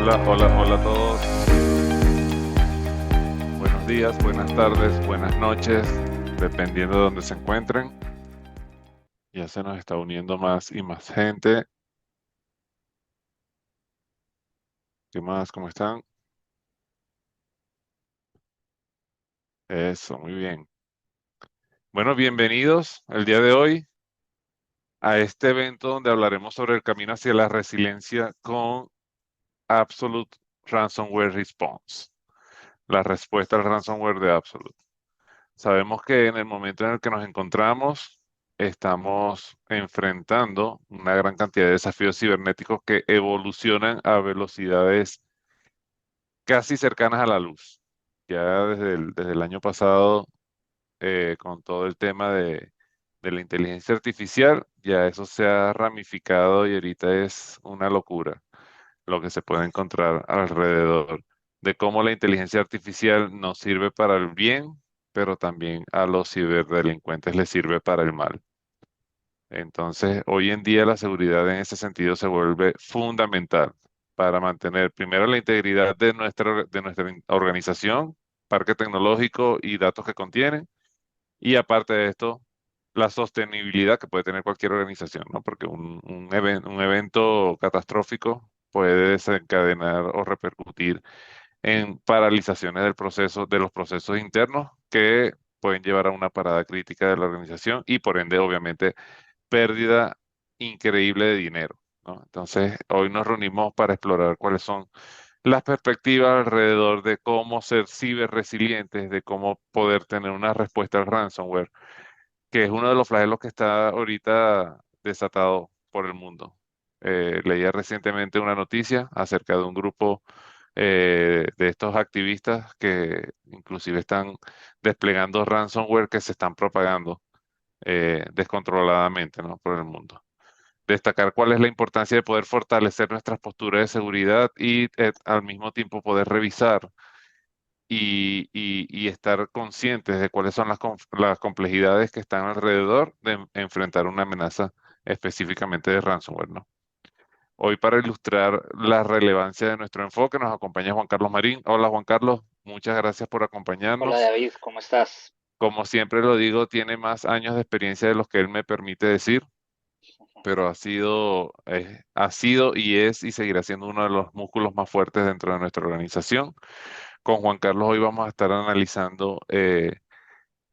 Hola, hola, hola a todos. Buenos días, buenas tardes, buenas noches, dependiendo de dónde se encuentren. Ya se nos está uniendo más y más gente. ¿Qué más? ¿Cómo están? Eso, muy bien. Bueno, bienvenidos el día de hoy a este evento donde hablaremos sobre el camino hacia la resiliencia con Absolute Ransomware Response, la respuesta al ransomware de Absolute. Sabemos que en el momento en el que nos encontramos, estamos enfrentando una gran cantidad de desafíos cibernéticos que evolucionan a velocidades casi cercanas a la luz. Ya desde el año pasado, con todo el tema de la inteligencia artificial, ya eso se ha ramificado y ahorita es una locura lo que se puede encontrar alrededor de cómo la inteligencia artificial nos sirve para el bien, pero también a los ciberdelincuentes les sirve para el mal. Entonces, hoy en día la seguridad en ese sentido se vuelve fundamental para mantener primero la integridad de nuestra organización, parque tecnológico y datos que contienen, y aparte de esto, la sostenibilidad que puede tener cualquier organización, ¿no? Porque un evento catastrófico puede desencadenar o repercutir en paralizaciones de los procesos internos que pueden llevar a una parada crítica de la organización y por ende, obviamente, pérdida increíble de dinero, ¿no? Entonces, hoy nos reunimos para explorar cuáles son las perspectivas alrededor de cómo ser ciberresilientes, de cómo poder tener una respuesta al ransomware, que es uno de los flagelos que está ahorita desatado por el mundo. Leía recientemente una noticia acerca de un grupo de estos activistas que inclusive están desplegando ransomware que se están propagando descontroladamente, ¿no? Por el mundo. Destacar cuál es la importancia de poder fortalecer nuestras posturas de seguridad y al mismo tiempo poder revisar y estar conscientes de cuáles son las complejidades que están alrededor de enfrentar una amenaza específicamente de ransomware, ¿no? Hoy para ilustrar la relevancia de nuestro enfoque nos acompaña Juan Carlos Marín. Hola Juan Carlos, muchas gracias por Hola acompañarnos. David, ¿cómo estás? Como siempre lo digo, tiene más años de experiencia de los que él me permite decir, pero ha sido y es y seguirá siendo uno de los músculos más fuertes dentro de nuestra organización. Con Juan Carlos hoy vamos a estar analizando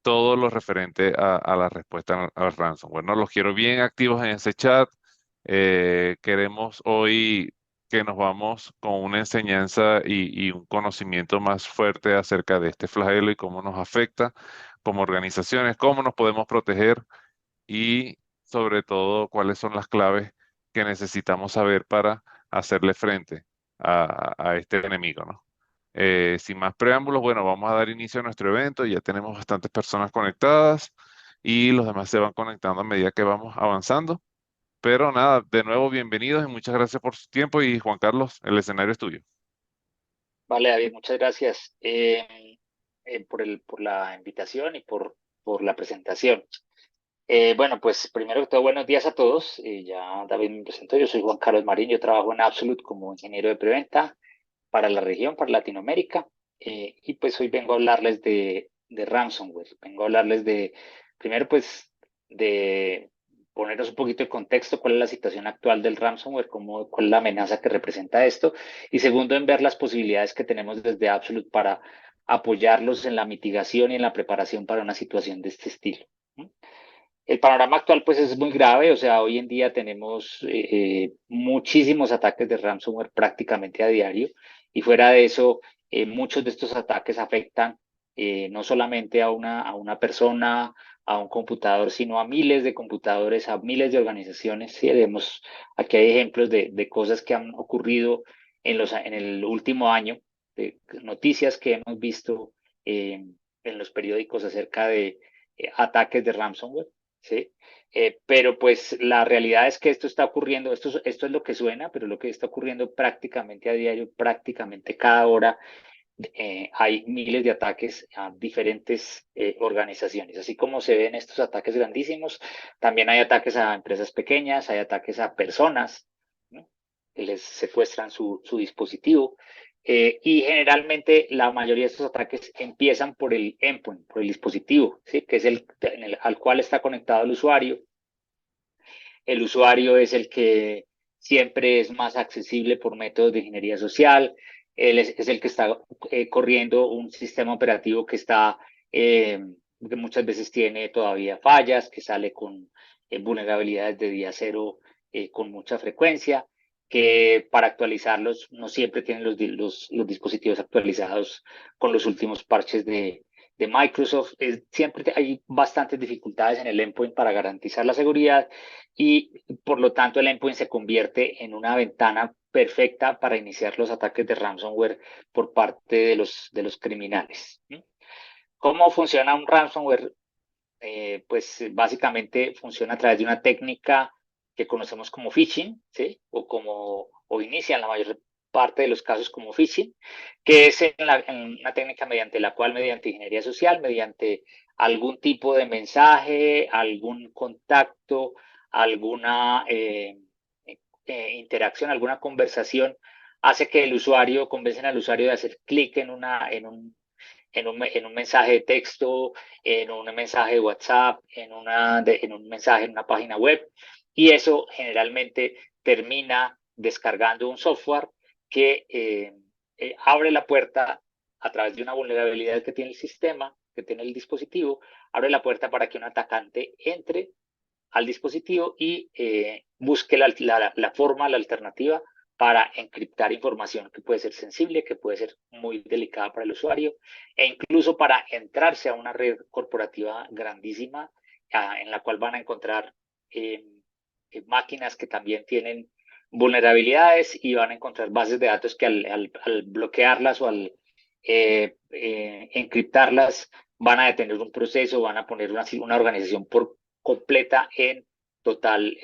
todo lo referente a la respuesta al ransomware. Bueno, los quiero bien activos en ese chat. Queremos hoy que nos vamos con una enseñanza y un conocimiento más fuerte acerca de este flagelo y cómo nos afecta como organizaciones, cómo nos podemos proteger y sobre todo cuáles son las claves que necesitamos saber para hacerle frente a este enemigo, ¿no? Sin más preámbulos, bueno, vamos a dar inicio a nuestro evento. Ya tenemos bastantes personas conectadas y los demás se van conectando a medida que vamos avanzando. Pero nada, de nuevo, bienvenidos y muchas gracias por su tiempo. Y Juan Carlos, el escenario es tuyo. Vale David, muchas gracias por la invitación y por la presentación. Bueno, pues primero que todo, buenos días a todos. Ya David me presentó, yo soy Juan Carlos Marín, yo trabajo en Absolute como ingeniero de preventa para la región, para Latinoamérica. Y pues hoy vengo a hablarles de ransomware. Vengo a hablarles primero pues, de poneros un poquito de contexto, cuál es la situación actual del ransomware, cuál es la amenaza que representa esto. Y segundo, en ver las posibilidades que tenemos desde Absolute para apoyarlos en la mitigación y en la preparación para una situación de este estilo. ¿No? El panorama actual pues es muy grave, o sea, hoy en día tenemos muchísimos ataques de ransomware prácticamente a diario y fuera de eso, muchos de estos ataques afectan no solamente a una persona, a un computador, sino a miles de computadores, a miles de organizaciones. Sí, aquí hay ejemplos de cosas que han ocurrido en el último año, de noticias que hemos visto en los periódicos acerca de ataques de ransomware. ¿Sí? Pero pues la realidad es que esto está ocurriendo, esto es lo que suena, pero lo que está ocurriendo prácticamente a diario, prácticamente cada hora, hay miles de ataques a diferentes organizaciones. Así como se ven estos ataques grandísimos, también hay ataques a empresas pequeñas, hay ataques a personas, ¿no? les secuestran su dispositivo. Y generalmente la mayoría de estos ataques empiezan por el endpoint, por el dispositivo, ¿sí? Que es al cual está conectado el usuario. El usuario es el que siempre es más accesible por métodos de ingeniería social. Él es el que está corriendo un sistema operativo que muchas veces tiene todavía fallas, que sale con vulnerabilidades de día cero con mucha frecuencia, que para actualizarlos no siempre tienen los dispositivos actualizados con los últimos parches de Microsoft. Siempre hay bastantes dificultades en el endpoint para garantizar la seguridad y por lo tanto el endpoint se convierte en una ventana perfecta para iniciar los ataques de ransomware por parte de los criminales. ¿Cómo funciona un ransomware? Pues básicamente funciona a través de una técnica que conocemos como phishing, ¿sí? O inicia en la mayor parte de los casos como phishing, que es en una técnica mediante la cual, mediante ingeniería social, mediante algún tipo de mensaje, algún contacto, alguna interacción, alguna conversación, hace que el usuario, convencen al usuario de hacer clic en un mensaje de texto, en un mensaje de WhatsApp, en un mensaje en una página web, y eso generalmente termina descargando un software que abre la puerta a través de una vulnerabilidad que tiene el sistema, que tiene el dispositivo, abre la puerta para que un atacante entre al dispositivo y busque la forma, la alternativa para encriptar información que puede ser sensible, que puede ser muy delicada para el usuario, e incluso para entrarse a una red corporativa grandísima en la cual van a encontrar máquinas que también tienen vulnerabilidades y van a encontrar bases de datos que al bloquearlas o al encriptarlas van a detener un proceso, van a poner una organización por completa en total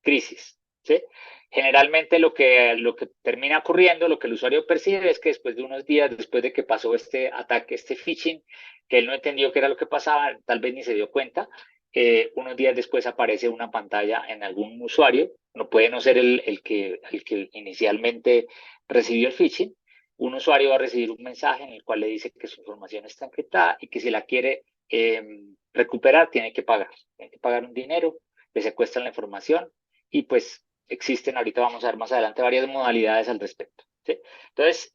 crisis. ¿Sí? Generalmente lo que termina ocurriendo, lo que el usuario percibe es que después de unos días, después de que pasó este ataque, este phishing, que él no entendió qué era lo que pasaba, tal vez ni se dio cuenta, unos días después aparece una pantalla en algún usuario, no puede no ser el que inicialmente recibió el phishing, un usuario va a recibir un mensaje en el cual le dice que su información está encriptada y que si la quiere recuperar tiene que pagar un dinero, le secuestran la información y pues existen, ahorita vamos a ver más adelante, varias modalidades al respecto. ¿Sí? Entonces,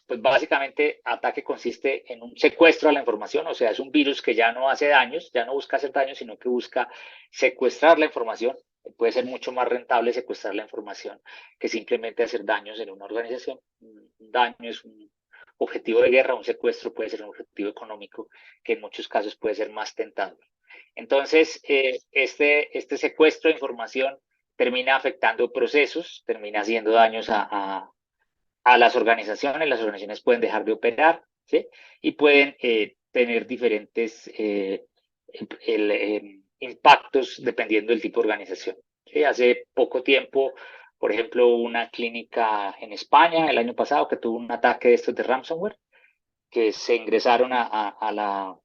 pues básicamente ataque consiste en un secuestro a la información, o sea, es un virus que ya no hace daños, ya no busca hacer daños, sino que busca secuestrar la información. Puede ser mucho más rentable secuestrar la información que simplemente hacer daños en una organización. Un daño es un objetivo de guerra, un secuestro puede ser un objetivo económico que en muchos casos puede ser más tentador. Entonces, este secuestro de información termina afectando procesos, termina haciendo daños a las organizaciones pueden dejar de operar, ¿sí? Y pueden tener diferentes impactos dependiendo del tipo de organización. ¿Sí? Hace poco tiempo, por ejemplo, una clínica en España el año pasado que tuvo un ataque de estos de ransomware, que se ingresaron a la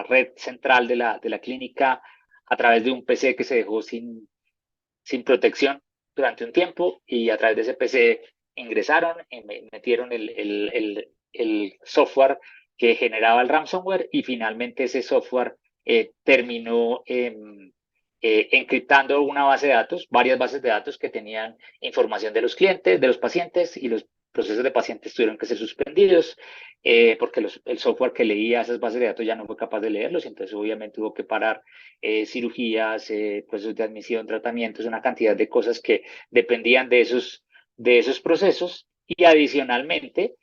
red central de la clínica a través de un PC que se dejó sin protección durante un tiempo y a través de ese PC ingresaron y metieron el software que generaba el ransomware y finalmente ese software terminó encriptando una base de datos, varias bases de datos que tenían información de los clientes, de los pacientes y los procesos de pacientes tuvieron que ser suspendidos porque el software que leía esas bases de datos ya no fue capaz de leerlos, entonces obviamente hubo que parar cirugías, procesos de admisión, tratamientos, una cantidad de cosas que dependían de esos procesos y adicionalmente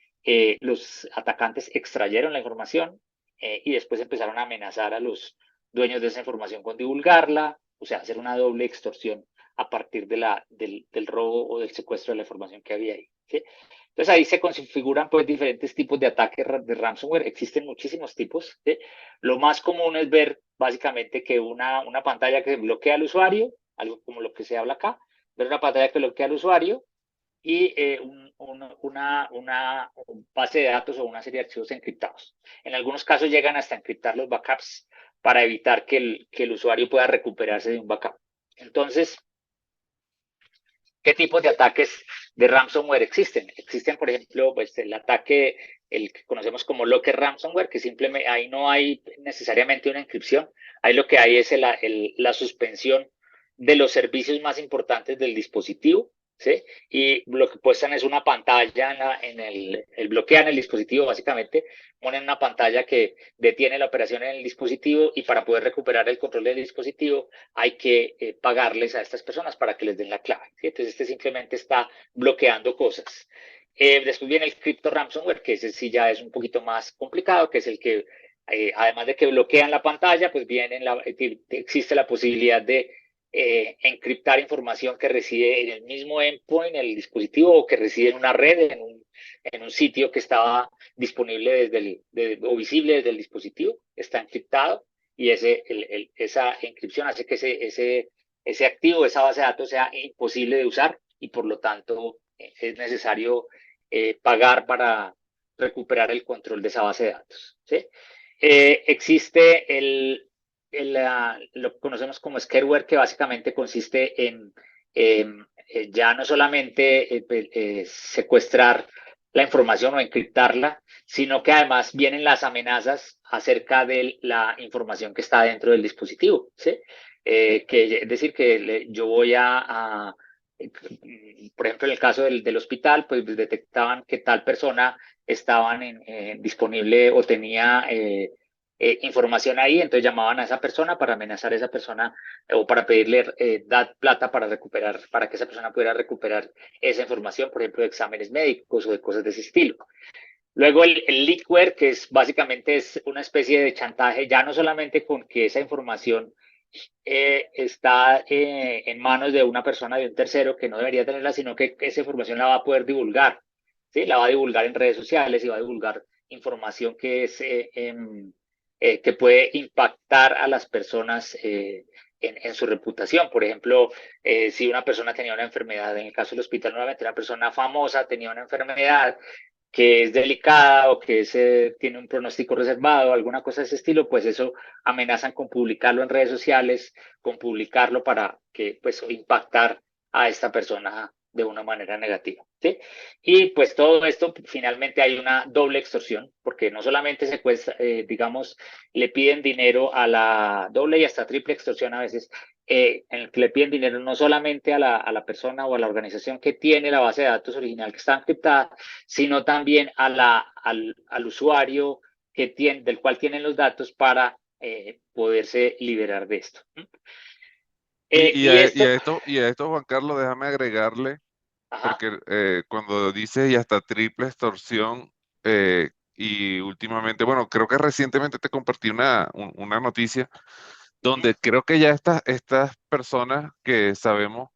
los atacantes extrayeron la información y después empezaron a amenazar a los dueños de esa información con divulgarla, o sea, hacer una doble extorsión a partir del robo o del secuestro de la información que había ahí. ¿Sí? Entonces ahí se configuran pues diferentes tipos de ataques de ransomware, existen muchísimos tipos. ¿Sí? Lo más común es ver básicamente que una pantalla que bloquea al usuario, algo como lo que se habla acá, ver una pantalla que bloquea al usuario y una base de datos o una serie de archivos encriptados. En algunos casos llegan hasta encriptar los backups para evitar que el usuario pueda recuperarse de un backup. Entonces, ¿Qué tipos de ataques de ransomware existen? Existen, por ejemplo, pues el ataque, el que conocemos como Locker Ransomware, que simplemente ahí no hay necesariamente una encripción, ahí lo que hay es la suspensión de los servicios más importantes del dispositivo, ¿sí? Y lo que muestran es una pantalla bloquean el dispositivo básicamente, ponen una pantalla que detiene la operación en el dispositivo y para poder recuperar el control del dispositivo hay que pagarles a estas personas para que les den la clave. ¿Sí? Entonces, este simplemente está bloqueando cosas. Después viene el crypto ransomware, que ese sí ya es un poquito más complicado, que es el que, además de que bloquean la pantalla, pues existe la posibilidad de encriptar información que reside en el mismo endpoint, en el dispositivo, o que reside en una red, en un sitio que estaba disponible o visible desde el dispositivo, está encriptado y esa inscripción hace que ese activo, esa base de datos sea imposible de usar y por lo tanto es necesario pagar para recuperar el control de esa base de datos. ¿Sí? Existe lo que conocemos como scareware, que básicamente consiste en ya no solamente secuestrar la información o encriptarla, sino que además vienen las amenazas acerca de la información que está dentro del dispositivo. ¿Sí? Es decir, que yo voy por ejemplo, en el caso del hospital, pues detectaban que tal persona estaba disponible o tenía información ahí, entonces llamaban a esa persona para amenazar a esa persona o para pedirle dar plata para que esa persona pudiera recuperar esa información, por ejemplo, de exámenes médicos o de cosas de ese estilo. Luego el leakware, que es básicamente es una especie de chantaje, ya no solamente con que esa información está en manos de una persona, de un tercero que no debería tenerla, sino que esa información la va a poder divulgar, ¿sí? La va a divulgar en redes sociales y va a divulgar información que puede impactar a las personas en su reputación. Por ejemplo, si una persona tenía una enfermedad, en el caso del hospital, nuevamente una persona famosa tenía una enfermedad que es delicada o que tiene un pronóstico reservado, alguna cosa de ese estilo, pues eso amenazan con publicarlo en redes sociales, con publicarlo para que pues impactar a esta persona de una manera negativa. ¿Sí? Y pues todo esto, finalmente hay una doble extorsión, porque no solamente secuestra, digamos, le piden dinero a la doble y hasta triple extorsión a veces, en el que le piden dinero no solamente a la persona o a la organización que tiene la base de datos original que está encriptada, sino también al usuario del cual tienen los datos para poderse liberar de esto. Y, y, Y a, y esto, a esto, y a esto, Juan Carlos, déjame agregarle, ajá, porque cuando dice y hasta triple extorsión, y últimamente, bueno, creo que recientemente te compartí una noticia uh-huh, donde creo que ya estas personas que sabemos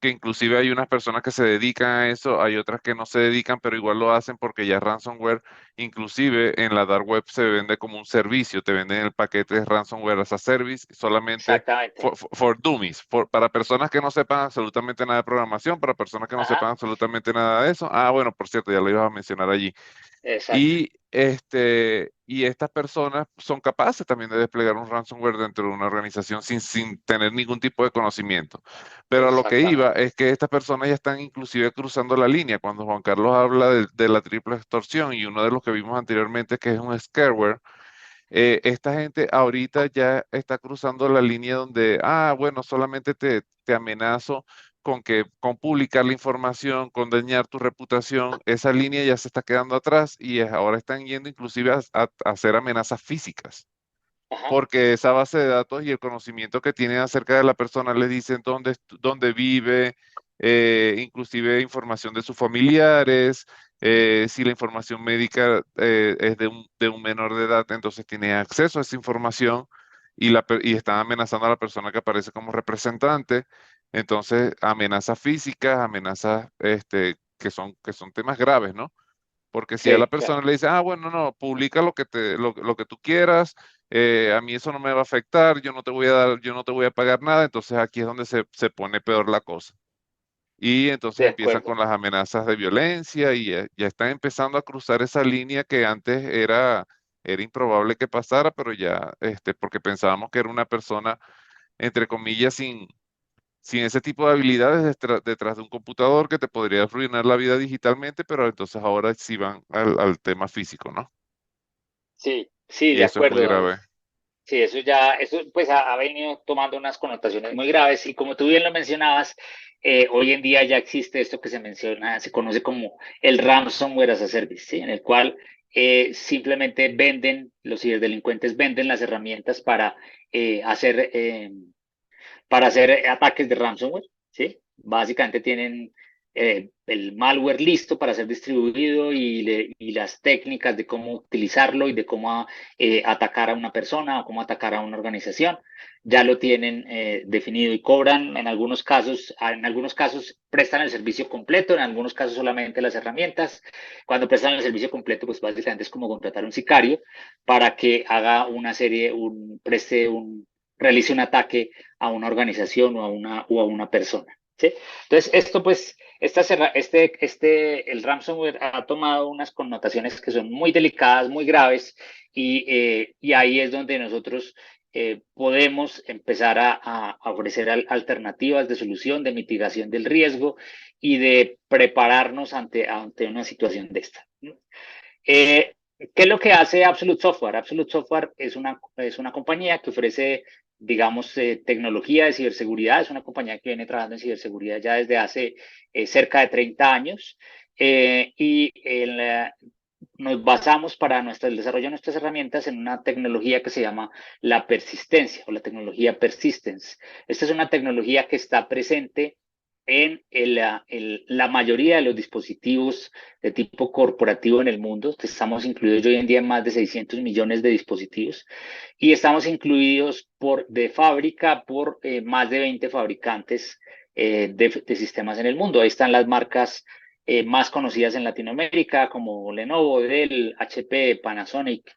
que inclusive hay unas personas que se dedican a eso, hay otras que no se dedican, pero igual lo hacen porque ya ransomware, inclusive en la dark web se vende como un servicio, te venden el paquete de ransomware as a service solamente exactamente, for dummies, para personas que no sepan absolutamente nada de programación, para personas que no sepan ajá, absolutamente nada de eso. Ah, bueno, por cierto, ya lo ibas a mencionar allí. exacto, Y estas personas son capaces también de desplegar un ransomware dentro de una organización sin tener ningún tipo de conocimiento. Pero a lo que iba exactamente, es que estas personas ya están inclusive cruzando la línea. Cuando Juan Carlos habla de la triple extorsión y uno de los que vimos anteriormente que es un scareware, esta gente ahorita ya está cruzando la línea donde, bueno, solamente te amenazo con publicar la información, con dañar tu reputación. Esa línea ya se está quedando atrás y ahora están yendo inclusive a hacer amenazas físicas, ajá, porque esa base de datos y el conocimiento que tienen acerca de la persona les dicen dónde vive, inclusive información de sus familiares, si la información médica es de un menor de edad, entonces tiene acceso a esa información y están amenazando a la persona que aparece como representante. Entonces, amenazas físicas, amenazas que son temas graves, ¿no? Porque si a la sí, claro, persona le dice, bueno, no, publica lo que tú quieras, a mí eso no me va a afectar, yo no te voy a pagar nada, entonces aquí es donde se pone peor la cosa. Y entonces de empiezan acuerdo. con las amenazas de violencia y ya están empezando a cruzar esa línea que antes era improbable que pasara, pero ya, porque pensábamos que era una persona, entre comillas, sin ese tipo de habilidades detrás de un computador que te podría arruinar la vida digitalmente, pero entonces ahora sí van al tema físico, ¿no? Sí, sí, Y de eso es muy acuerdo. grave. Sí, eso ya, eso pues ha venido tomando unas connotaciones muy graves y como tú bien lo mencionabas, hoy en día ya existe esto que se menciona, se conoce como el ransomware as a service, ¿sí? En el cual simplemente venden, los ciberdelincuentes venden las herramientas para hacer ataques de ransomware, ¿sí? Básicamente tienen el malware listo para ser distribuido y las técnicas de cómo utilizarlo y de cómo atacar a una persona o cómo atacar a una organización. Ya lo tienen definido y cobran en algunos casos prestan el servicio completo, en algunos casos solamente las herramientas. Cuando prestan el servicio completo, pues básicamente es como contratar un sicario para que haga una serie, realice un ataque a una organización o a una persona. ¿Sí? Entonces, esto pues, el ransomware ha tomado unas connotaciones que son muy delicadas, muy graves, y ahí es donde nosotros podemos empezar a ofrecer alternativas de solución, de mitigación del riesgo y de prepararnos ante una situación de esta. Eh, ¿Qué es lo que hace Absolute Software? Absolute Software es una compañía que ofrece, digamos, tecnología de ciberseguridad. Es una compañía que viene trabajando en ciberseguridad ya desde hace cerca de 30 años. Nos basamos para el desarrollo de nuestras herramientas en una tecnología que se llama la persistencia o la tecnología persistence. Esta es una tecnología que está presente en la mayoría de los dispositivos de tipo corporativo en el mundo. Estamos incluidos hoy en día en más de 600 millones de dispositivos y estamos incluidos de fábrica por más de 20 fabricantes de sistemas en el mundo. Ahí están las marcas más conocidas en Latinoamérica como Lenovo, Dell, HP, Panasonic,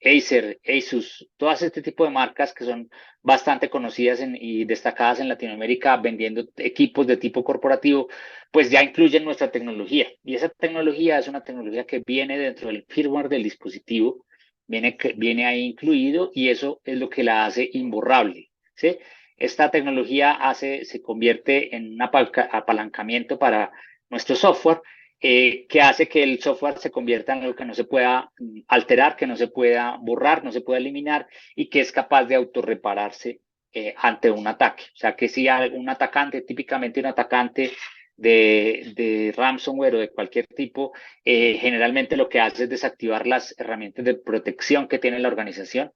Acer, Asus, todas este tipo de marcas que son bastante conocidas y destacadas en Latinoamérica vendiendo equipos de tipo corporativo, pues ya incluyen nuestra tecnología. Y esa tecnología es una tecnología que viene dentro del firmware del dispositivo, viene ahí incluido y eso es lo que la hace imborrable, ¿sí? Esta tecnología se convierte en un apalancamiento para nuestro software, que hace que el software se convierta en algo que no se pueda alterar, que no se pueda borrar, no se pueda eliminar y que es capaz de autorrepararse ante un ataque. O sea, que si un atacante, típicamente un atacante de ransomware o de cualquier tipo, generalmente lo que hace es desactivar las herramientas de protección que tiene la organización,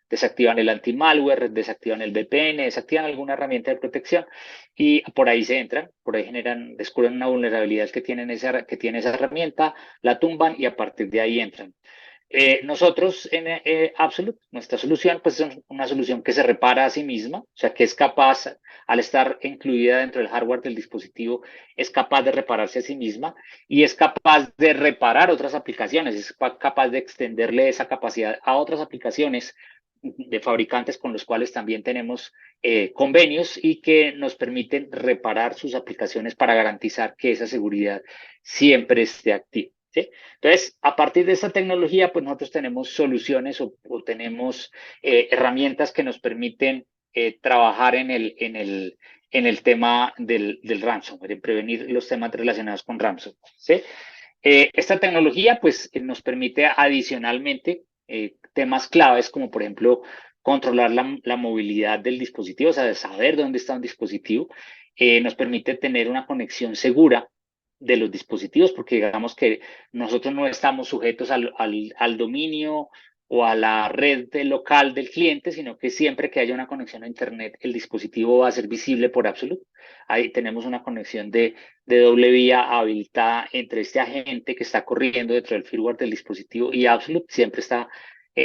desactivan el anti-malware, desactivan el VPN, desactivan alguna herramienta de protección y por ahí se entran, por ahí descubren una vulnerabilidad que tiene esa herramienta, la tumban y a partir de ahí entran. Nosotros en Absolute, nuestra solución, pues es una solución que se repara a sí misma, o sea, que es capaz, al estar incluida dentro del hardware del dispositivo, es capaz de repararse a sí misma y es capaz de reparar otras aplicaciones, es capaz de extenderle esa capacidad a otras aplicaciones de fabricantes con los cuales también tenemos convenios y que nos permiten reparar sus aplicaciones para garantizar que esa seguridad siempre esté activa. ¿Sí? Entonces, a partir de esta tecnología, pues nosotros tenemos soluciones o tenemos herramientas que nos permiten trabajar en el tema del ransomware, en prevenir los temas relacionados con ransomware. ¿Sí? Esta tecnología, pues, nos permite adicionalmente temas claves como, por ejemplo, controlar la movilidad del dispositivo, o sea, de saber dónde está un dispositivo, nos permite tener una conexión segura de los dispositivos, porque digamos que nosotros no estamos sujetos al dominio o a la red local del cliente, sino que siempre que haya una conexión a Internet, el dispositivo va a ser visible por Absolute. Ahí tenemos una conexión de doble vía habilitada entre este agente que está corriendo dentro del firmware del dispositivo y Absolute siempre está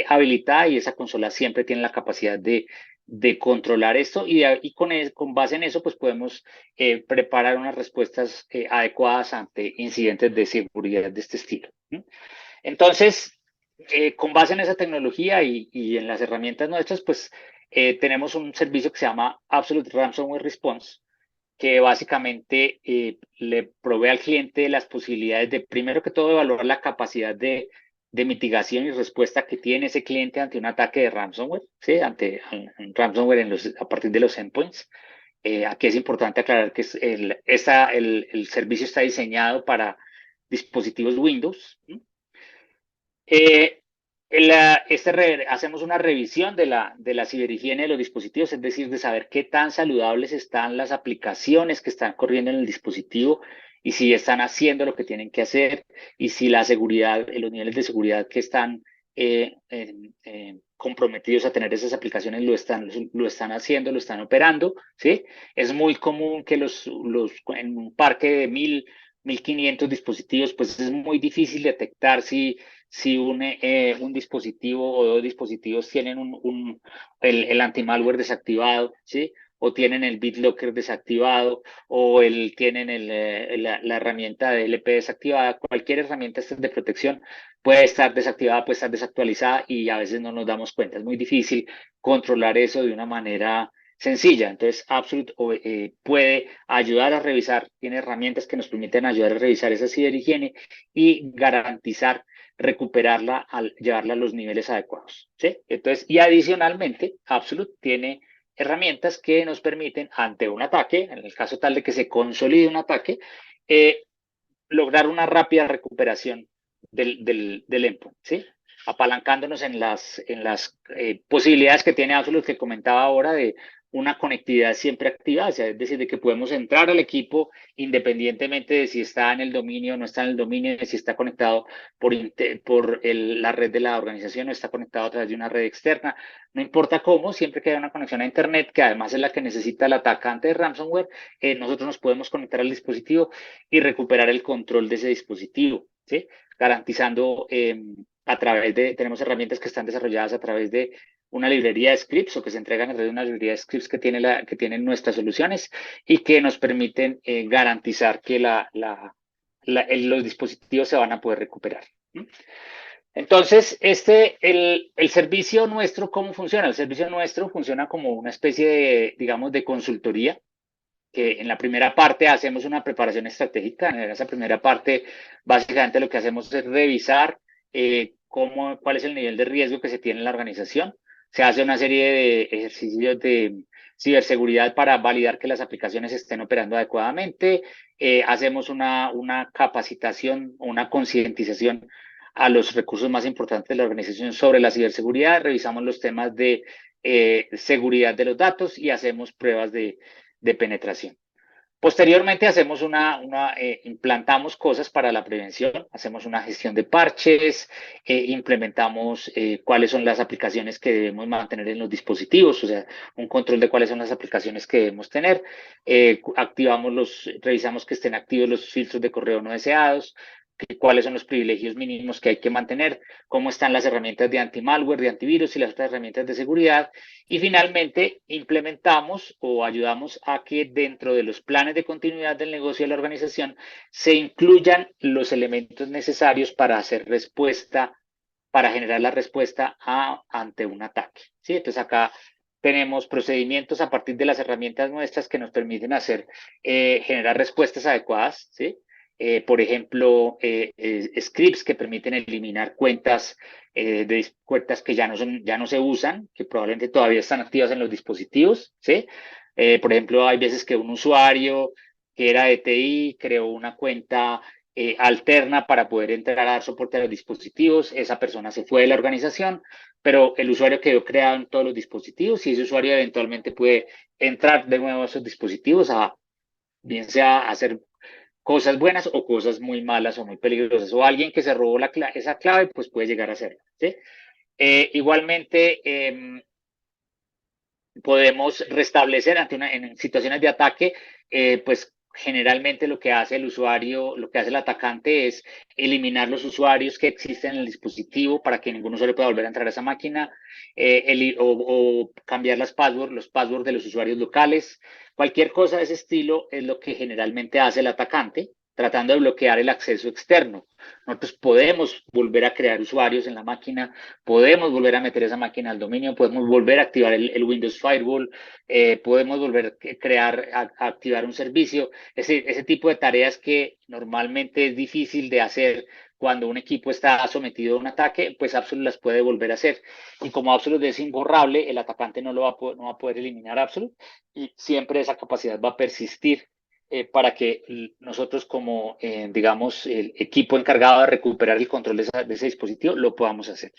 habilitada y esa consola siempre tiene la capacidad de controlar esto y con base en eso pues podemos preparar unas respuestas adecuadas ante incidentes de seguridad de este estilo. ¿Sí? Entonces, con base en esa tecnología y en las herramientas nuestras, pues tenemos un servicio que se llama Absolute Ransomware Response, que básicamente le provee al cliente las posibilidades de, primero que todo, evaluar la capacidad de mitigación y respuesta que tiene ese cliente ante un ataque de ransomware, ¿sí? Ante un ransomware a partir de los endpoints. Aquí es importante aclarar que el servicio está diseñado para dispositivos Windows. Eh, hacemos una revisión de la ciberhigiene de los dispositivos, es decir, de saber qué tan saludables están las aplicaciones que están corriendo en el dispositivo y si están haciendo lo que tienen que hacer y si la seguridad, los niveles de seguridad que están comprometidos a tener esas aplicaciones lo están haciendo, lo están operando, ¿sí? Es muy común que en un parque de 1.500 dispositivos, pues es muy difícil detectar si un dispositivo o dos dispositivos tienen el anti-malware desactivado, ¿sí? O tienen el BitLocker desactivado, o tienen la herramienta de LP desactivada. Cualquier herramienta de protección puede estar desactivada, puede estar desactualizada y a veces no nos damos cuenta. Es muy difícil controlar eso de una manera sencilla. Entonces, Absolute puede ayudar a revisar, tiene herramientas que nos permiten ayudar a revisar esa ciberhigiene y garantizar recuperarla al llevarla a los niveles adecuados, ¿sí? Entonces, y adicionalmente, Absolute tiene herramientas que nos permiten, ante un ataque, en el caso tal de que se consolide un ataque, eh, lograr una rápida recuperación del endpoint, ¿sí? Apalancándonos en las posibilidades que tiene Absolute que comentaba ahora de una conectividad siempre activada, o sea, es decir, de que podemos entrar al equipo independientemente de si está en el dominio o no está en el dominio, de si está conectado la red de la organización o está conectado a través de una red externa, no importa cómo, siempre que haya una conexión a Internet, que además es la que necesita el atacante de ransomware, nosotros nos podemos conectar al dispositivo y recuperar el control de ese dispositivo, ¿sí? Garantizando tenemos herramientas que están desarrolladas a través de una librería de scripts o que se entregan a través de una librería de scripts que tienen nuestras soluciones y que nos permiten garantizar que los dispositivos se van a poder recuperar. Entonces, el servicio nuestro, ¿cómo funciona? El servicio nuestro funciona como una especie de, digamos, de consultoría, que en la primera parte hacemos una preparación estratégica. En esa primera parte, básicamente lo que hacemos es revisar cuál es el nivel de riesgo que se tiene en la organización. Se hace una serie de ejercicios de ciberseguridad para validar que las aplicaciones estén operando adecuadamente. Hacemos una capacitación, una concientización a los recursos más importantes de la organización sobre la ciberseguridad. Revisamos los temas de seguridad de los datos y hacemos pruebas de penetración. Posteriormente implantamos cosas para la prevención, hacemos una gestión de parches, implementamos cuáles son las aplicaciones que debemos mantener en los dispositivos, o sea, un control de cuáles son las aplicaciones que debemos tener, revisamos que estén activos los filtros de correo no deseados, cuáles son los privilegios mínimos que hay que mantener, cómo están las herramientas de anti-malware, de antivirus y las otras herramientas de seguridad. Y finalmente, implementamos o ayudamos a que dentro de los planes de continuidad del negocio de la organización se incluyan los elementos necesarios para hacer respuesta, para generar la respuesta ante un ataque. ¿Sí? Entonces acá tenemos procedimientos a partir de las herramientas nuestras que nos permiten generar respuestas adecuadas, ¿sí? Por ejemplo, scripts que permiten eliminar cuentas que ya no se usan, que probablemente todavía están activas en los dispositivos, ¿sí? Por ejemplo, hay veces que un usuario que era de TI creó una cuenta alterna para poder entrar a dar soporte a los dispositivos. Esa persona se fue de la organización, pero el usuario quedó creado en todos los dispositivos y ese usuario eventualmente puede entrar de nuevo a esos dispositivos bien sea a hacer cosas buenas o cosas muy malas o muy peligrosas. O alguien que se robó esa clave, pues puede llegar a hacerlo, ¿sí? Igualmente, podemos restablecer en situaciones de ataque, pues generalmente lo que hace el usuario, lo que hace el atacante es eliminar los usuarios que existen en el dispositivo para que ningún usuario pueda volver a entrar a esa máquina, o cambiar los passwords de los usuarios locales. Cualquier cosa de ese estilo es lo que generalmente hace el atacante, tratando de bloquear el acceso externo. Nosotros podemos volver a crear usuarios en la máquina, podemos volver a meter esa máquina al dominio, podemos volver a activar el Windows Firewall, podemos volver a activar un servicio, ese tipo de tareas que normalmente es difícil de hacer cuando un equipo está sometido a un ataque, pues Absolute las puede volver a hacer. Y como Absolute es imborrable, el atacante no va a poder eliminar Absolute y siempre esa capacidad va a persistir para que nosotros como, digamos, el equipo encargado de recuperar el control de ese dispositivo lo podamos hacer.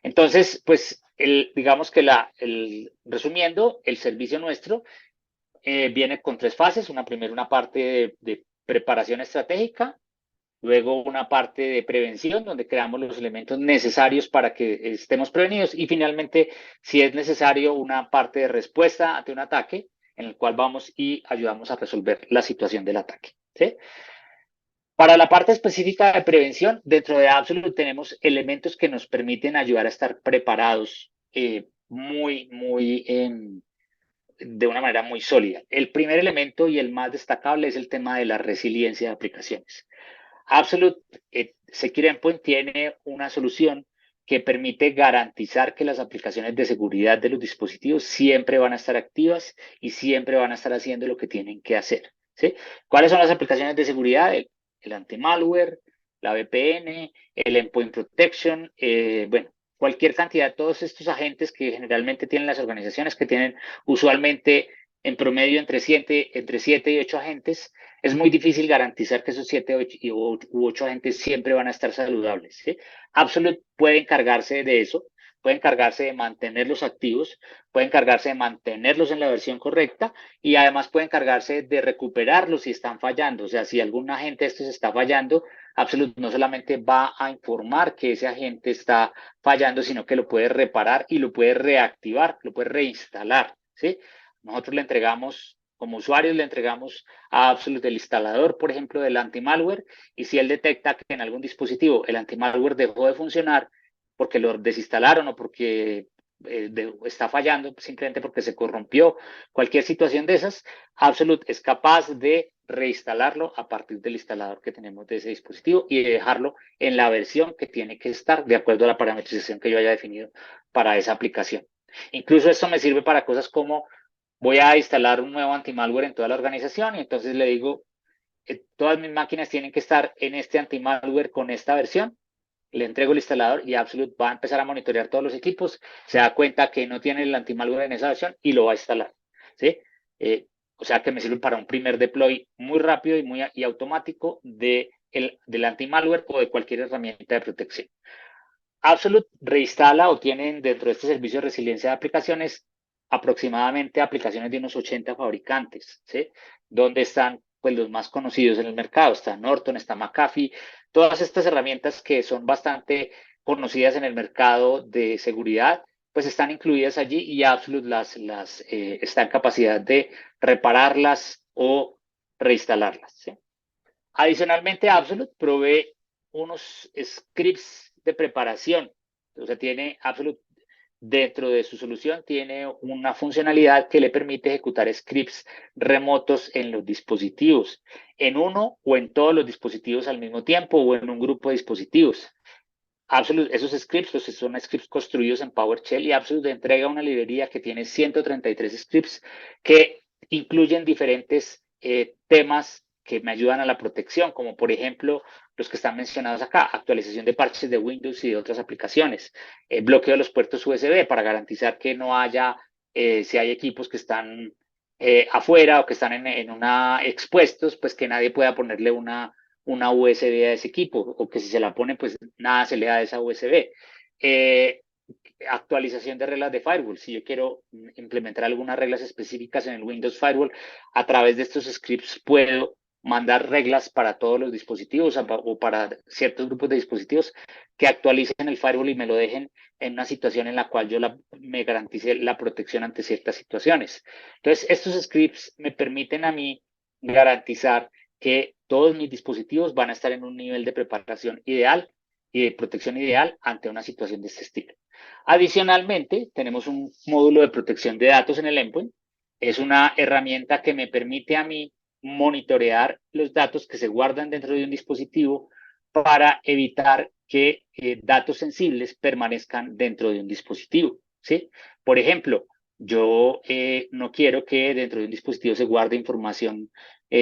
Entonces, pues, digamos que resumiendo, el servicio nuestro viene con tres fases. Primero una parte de preparación estratégica, luego una parte de prevención, donde creamos los elementos necesarios para que estemos prevenidos, y finalmente, si es necesario, una parte de respuesta ante un ataque, en el cual vamos y ayudamos a resolver la situación del ataque. ¿Sí? Para la parte específica de prevención, dentro de Absolute tenemos elementos que nos permiten ayudar a estar preparados de una manera muy sólida. El primer elemento y el más destacable es el tema de la resiliencia de aplicaciones. Absolute Secure Endpoint tiene una solución que permite garantizar que las aplicaciones de seguridad de los dispositivos siempre van a estar activas y siempre van a estar haciendo lo que tienen que hacer. ¿Sí? ¿Cuáles son las aplicaciones de seguridad? El anti-malware, la VPN, el Endpoint Protection, bueno, cualquier cantidad, de todos estos agentes que generalmente tienen las organizaciones, que tienen usualmente en promedio entre 7 y 8 agentes. Es muy difícil garantizar que esos 7 u 8 agentes siempre van a estar saludables. ¿Sí? Absolute puede encargarse de eso, puede encargarse de mantenerlos activos, puede encargarse de mantenerlos en la versión correcta y además puede encargarse de recuperarlos si están fallando. O sea, si algún agente de estos está fallando, Absolute no solamente va a informar que ese agente está fallando, sino que lo puede reparar y lo puede reactivar, lo puede reinstalar. ¿Sí? Nosotros le entregamos, como usuarios, le entregamos a Absolute el instalador, por ejemplo, del anti-malware, y si él detecta que en algún dispositivo el anti-malware dejó de funcionar porque lo desinstalaron o porque está fallando, simplemente porque se corrompió, cualquier situación de esas, Absolute es capaz de reinstalarlo a partir del instalador que tenemos de ese dispositivo y de dejarlo en la versión que tiene que estar de acuerdo a la parametrización que yo haya definido para esa aplicación. Incluso esto me sirve para cosas como voy a instalar un nuevo anti-malware en toda la organización y entonces le digo, todas mis máquinas tienen que estar en este anti-malware con esta versión. Le entrego el instalador y Absolute va a empezar a monitorear todos los equipos, se da cuenta que no tiene el anti-malware en esa versión y lo va a instalar. ¿Sí? O sea que me sirve para un primer deploy muy rápido y automático del anti-malware o de cualquier herramienta de protección. Absolute reinstala o tienen dentro de este servicio de resiliencia de aplicaciones aproximadamente aplicaciones de unos 80 fabricantes, ¿sí? Donde están pues los más conocidos en el mercado, está Norton, está McAfee, todas estas herramientas que son bastante conocidas en el mercado de seguridad, pues están incluidas allí y Absolute está en capacidad de repararlas o reinstalarlas, ¿sí? Adicionalmente, Absolute provee unos scripts de preparación. O sea, tiene Absolute dentro de su solución, tiene una funcionalidad que le permite ejecutar scripts remotos en los dispositivos, en uno o en todos los dispositivos al mismo tiempo o en un grupo de dispositivos. Absolute, esos scripts son scripts construidos en PowerShell y Absolute entrega una librería que tiene 133 scripts que incluyen diferentes temas que me ayudan a la protección, como por ejemplo los que están mencionados acá, actualización de parches de Windows y de otras aplicaciones, bloqueo de los puertos USB para garantizar que no haya, si hay equipos que están afuera o que están en una expuestos, pues que nadie pueda ponerle una USB a ese equipo, o que si se la pone, pues nada se le da a esa USB. Actualización de reglas de firewall. Si yo quiero implementar algunas reglas específicas en el Windows Firewall, a través de estos scripts puedo mandar reglas para todos los dispositivos o para ciertos grupos de dispositivos que actualicen el firewall y me lo dejen en una situación en la cual me garantice la protección ante ciertas situaciones. Entonces, estos scripts me permiten a mí garantizar que todos mis dispositivos van a estar en un nivel de preparación ideal y de protección ideal ante una situación de este estilo. Adicionalmente, tenemos un módulo de protección de datos en el endpoint. Es una herramienta que me permite a mí monitorear los datos que se guardan dentro de un dispositivo para evitar que datos sensibles permanezcan dentro de un dispositivo. ¿Sí? Por ejemplo, yo no quiero que dentro de un dispositivo se guarde información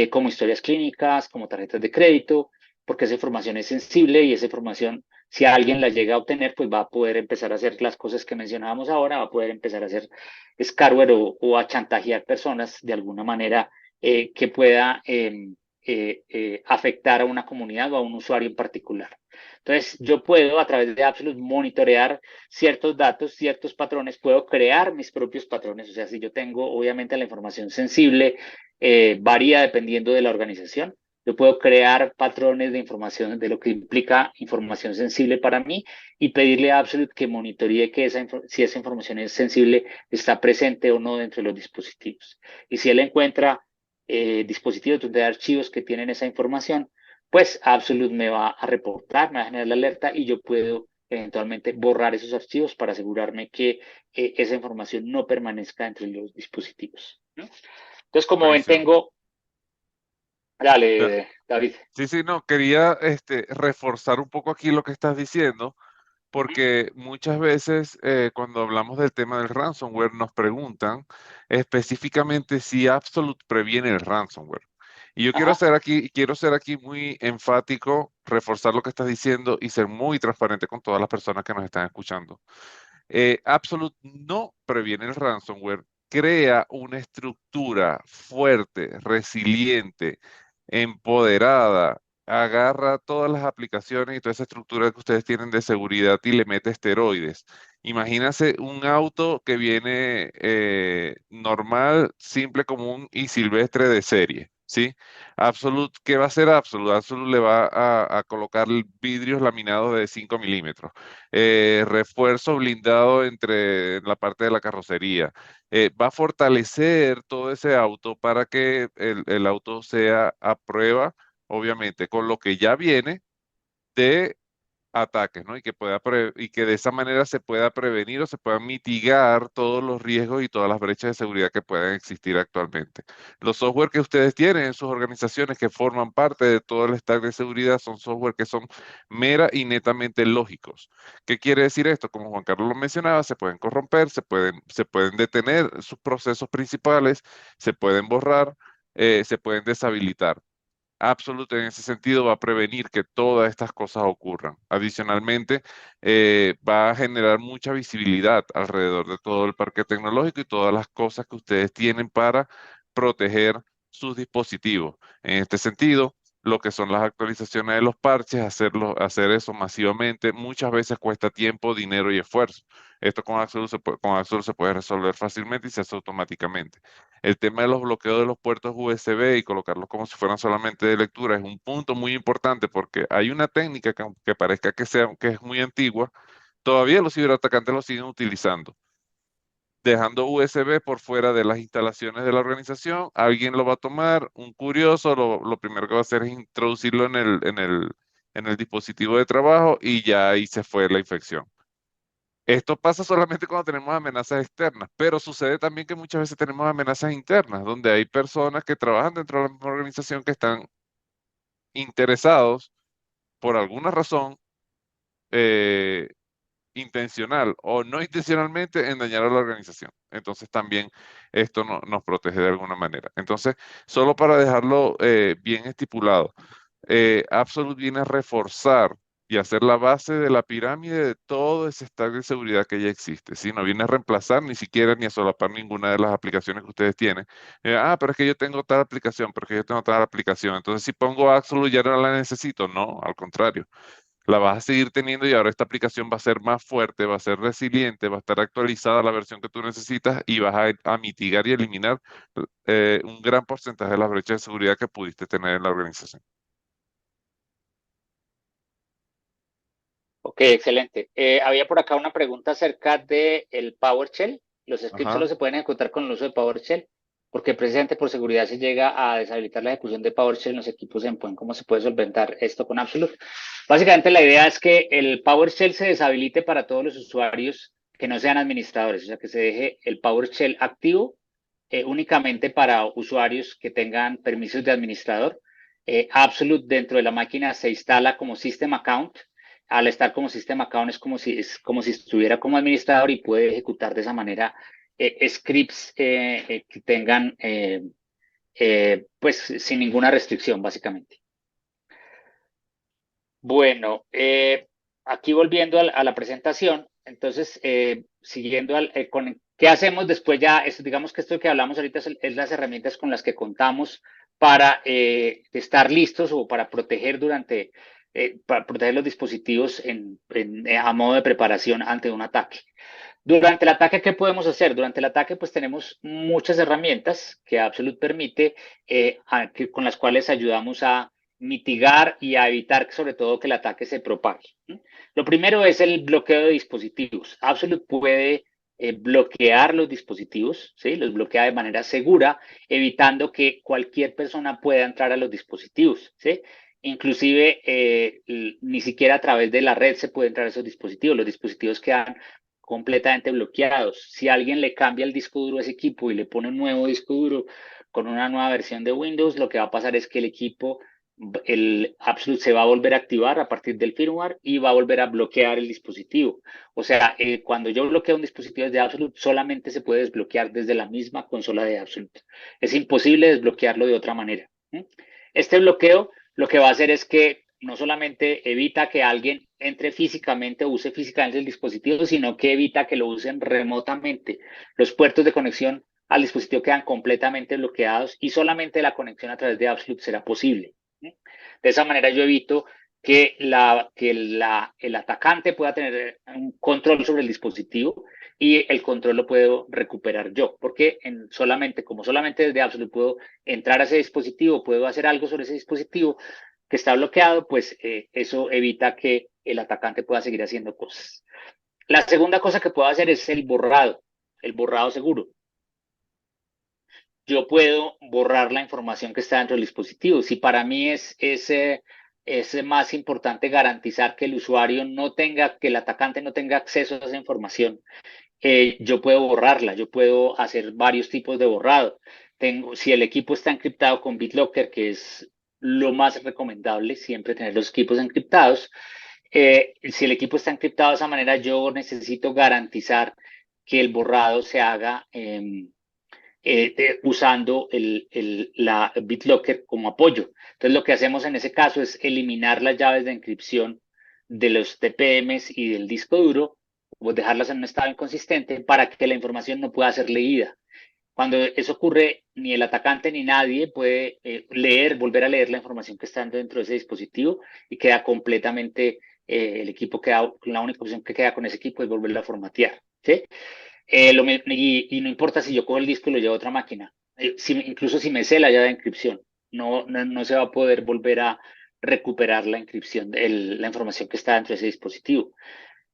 como historias clínicas, como tarjetas de crédito, porque esa información es sensible y esa información, si alguien la llega a obtener, pues va a poder empezar a hacer las cosas que mencionábamos ahora, va a poder empezar a hacer scarware o a chantajear personas de alguna manera que pueda afectar a una comunidad o a un usuario en particular. Entonces, yo puedo a través de Absolute monitorear ciertos datos, ciertos patrones, puedo crear mis propios patrones. O sea, si yo tengo, obviamente, la información sensible, varía dependiendo de la organización. Yo puedo crear patrones de información de lo que implica información sensible para mí y pedirle a Absolute que monitoree que si esa información es sensible está presente o no dentro de los dispositivos. Y si él encuentra dispositivos donde hay archivos que tienen esa información, pues Absolute me va a reportar, me va a generar la alerta y yo puedo eventualmente borrar esos archivos para asegurarme que esa información no permanezca entre los dispositivos, ¿no? Entonces, como ven, Buenísimo. tengo, Ya, dale, David. sí, sí, no, quería reforzar un poco aquí lo que estás diciendo, Ujú. porque muchas veces cuando hablamos del tema del ransomware nos preguntan específicamente si Absolute previene el ransomware. Y yo Ajá. quiero ser aquí muy enfático, reforzar lo que estás diciendo y ser muy transparente con todas las personas que nos están escuchando. Absolute no previene el ransomware, crea una estructura fuerte, resiliente, empoderada, agarra todas las aplicaciones y toda esa estructura que ustedes tienen de seguridad y le mete esteroides. Imagínense un auto que viene normal, simple, común y silvestre de serie, ¿sí? Absolute, ¿qué va a hacer Absolute? Absolute le va a colocar vidrios laminados de 5 milímetros, refuerzo blindado en la parte de la carrocería. Va a fortalecer todo ese auto para que el auto sea a prueba, obviamente, con lo que ya viene de ataques, ¿no? Y que de esa manera se pueda prevenir o se puedan mitigar todos los riesgos y todas las brechas de seguridad que puedan existir actualmente. Los software que ustedes tienen en sus organizaciones que forman parte de todo el stack de seguridad son software que son mera y netamente lógicos. ¿Qué quiere decir esto? Como Juan Carlos lo mencionaba, se pueden corromper, se pueden detener sus procesos principales, se pueden borrar, se pueden deshabilitar. Absolute en ese sentido va a prevenir que todas estas cosas ocurran. Adicionalmente, va a generar mucha visibilidad alrededor de todo el parque tecnológico y todas las cosas que ustedes tienen para proteger sus dispositivos. En este sentido, lo que son las actualizaciones de los parches, hacer eso masivamente, muchas veces cuesta tiempo, dinero y esfuerzo. Esto con Absolute se puede resolver fácilmente y se hace automáticamente. El tema de los bloqueos de los puertos USB y colocarlos como si fueran solamente de lectura es un punto muy importante porque hay una técnica que aunque parezca que es muy antigua, todavía los ciberatacantes lo siguen utilizando. Dejando USB por fuera de las instalaciones de la organización, alguien lo va a tomar, un curioso, lo primero que va a hacer es introducirlo en el dispositivo de trabajo y ya ahí se fue la infección. Esto pasa solamente cuando tenemos amenazas externas, pero sucede también que muchas veces tenemos amenazas internas, donde hay personas que trabajan dentro de la misma organización que están interesados por alguna razón eh, intencional o no intencionalmente en dañar a la organización. Entonces también esto nos protege de alguna manera. Entonces, solo para dejarlo bien estipulado, Absolute viene a reforzar y a ser la base de la pirámide de todo ese stack de seguridad que ya existe. ¿Sí? No viene a reemplazar ni siquiera ni a solapar ninguna de las aplicaciones que ustedes tienen. Pero es que yo tengo tal aplicación, pero es que yo tengo tal aplicación. Entonces, si pongo Absolute ya no la necesito. No, al contrario. La vas a seguir teniendo y ahora esta aplicación va a ser más fuerte, va a ser resiliente, va a estar actualizada a la versión que tú necesitas y vas a mitigar y eliminar un gran porcentaje de las brechas de seguridad que pudiste tener en la organización. Ok, excelente. Había por acá una pregunta acerca de el PowerShell. Los scripts solo Ajá. se pueden ejecutar con el uso de PowerShell, porque precisamente por seguridad se llega a deshabilitar la ejecución de PowerShell en los equipos endpoint. ¿Cómo se puede solventar esto con Absolute? Básicamente la idea es que el PowerShell se deshabilite para todos los usuarios que no sean administradores, o sea, que se deje el PowerShell activo únicamente para usuarios que tengan permisos de administrador. Absolute dentro de la máquina se instala como System Account. Al estar como System Account es como si estuviera como administrador y puede ejecutar de esa manera scripts que tengan pues sin ninguna restricción, básicamente. Bueno, aquí volviendo a la presentación, entonces, siguiendo con qué hacemos después ya, digamos que esto que hablamos ahorita es las herramientas con las que contamos para estar listos o para proteger los dispositivos a modo de preparación ante un ataque. Durante el ataque, ¿qué podemos hacer? Durante el ataque, pues tenemos muchas herramientas que Absolute permite, con las cuales ayudamos a mitigar y a evitar, sobre todo, que el ataque se propague. Lo primero es el bloqueo de dispositivos. Absolute puede bloquear los dispositivos, ¿sí? Los bloquea de manera segura, evitando que cualquier persona pueda entrar a los dispositivos, ¿sí? Inclusive, ni siquiera a través de la red se puede entrar a esos dispositivos. Los dispositivos quedan completamente bloqueados. Si alguien le cambia el disco duro a ese equipo y le pone un nuevo disco duro con una nueva versión de Windows, lo que va a pasar es que el equipo, el Absolute se va a volver a activar a partir del firmware y va a volver a bloquear el dispositivo. O sea, cuando yo bloqueo un dispositivo desde Absolute, solamente se puede desbloquear desde la misma consola de Absolute. Es imposible desbloquearlo de otra manera. Este bloqueo lo que va a hacer es que no solamente evita que alguien entre físicamente o use físicamente el dispositivo, sino que evita que lo usen remotamente. Los puertos de conexión al dispositivo quedan completamente bloqueados y solamente la conexión a través de Absolute será posible. De esa manera yo evito que el atacante pueda tener un control sobre el dispositivo y el control lo puedo recuperar yo, porque como solamente desde Absolute puedo entrar a ese dispositivo, puedo hacer algo sobre ese dispositivo que está bloqueado, pues eso evita que el atacante pueda seguir haciendo cosas. La segunda cosa que puedo hacer es el borrado seguro. Yo puedo borrar la información que está dentro del dispositivo. Si para mí es más importante garantizar que el usuario no tenga, que el atacante no tenga acceso a esa información, yo puedo borrarla, yo puedo hacer varios tipos de borrado. Si el equipo está encriptado con BitLocker, que es lo más recomendable, siempre tener los equipos encriptados. Si el equipo está encriptado de esa manera, yo necesito garantizar que el borrado se haga usando la BitLocker como apoyo. Entonces, lo que hacemos en ese caso es eliminar las llaves de encripción de los TPMs y del disco duro, o dejarlas en un estado inconsistente para que la información no pueda ser leída. Cuando eso ocurre, ni el atacante ni nadie puede volver a leer la información que está dentro de ese dispositivo y queda completamente, el equipo queda, la única opción que queda con ese equipo es volverlo a formatear. ¿Sí? Y no importa si yo cojo el disco y lo llevo a otra máquina, incluso si me sé la llave de encripción, no se va a poder volver a recuperar la encripción, la información que está dentro de ese dispositivo.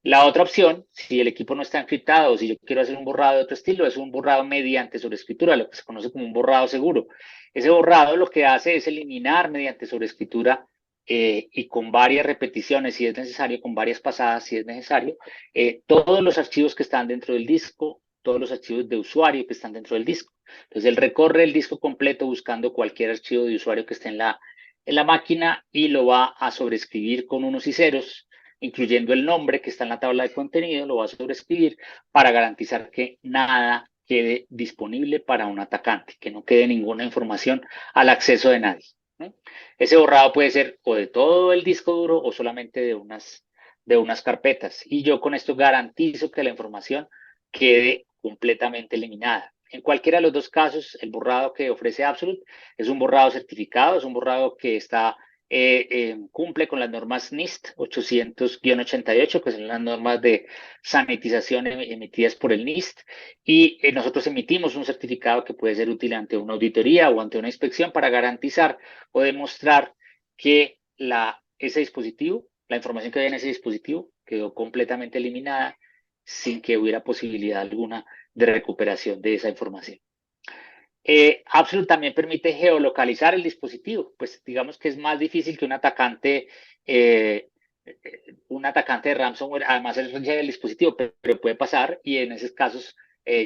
La otra opción, si el equipo no está encriptado o si yo quiero hacer un borrado de otro estilo, es un borrado mediante sobreescritura, lo que se conoce como un borrado seguro. Ese borrado lo que hace es eliminar mediante sobreescritura y con varias repeticiones, si es necesario, con varias pasadas, si es necesario, todos los archivos que están dentro del disco, todos los archivos de usuario que están dentro del disco. Entonces, él recorre el disco completo buscando cualquier archivo de usuario que esté en la máquina y lo va a sobreescribir con unos y ceros, incluyendo el nombre que está en la tabla de contenido, lo va a sobreescribir para garantizar que nada quede disponible para un atacante, que no quede ninguna información al acceso de nadie. ¿No? Ese borrado puede ser o de todo el disco duro o solamente de unas carpetas. Y yo con esto garantizo que la información quede completamente eliminada. En cualquiera de los dos casos, el borrado que ofrece Absolute es un borrado certificado, es un borrado que cumple con las normas NIST 800-88, que son las normas de sanitización emitidas por el NIST, y nosotros emitimos un certificado que puede ser útil ante una auditoría o ante una inspección para garantizar o demostrar que ese dispositivo, la información que había en ese dispositivo, quedó completamente eliminada sin que hubiera posibilidad alguna de recuperación de esa información. Absolute también permite geolocalizar el dispositivo, pues digamos que es más difícil que un atacante de ransomware, además el del dispositivo, pero puede pasar y en esos casos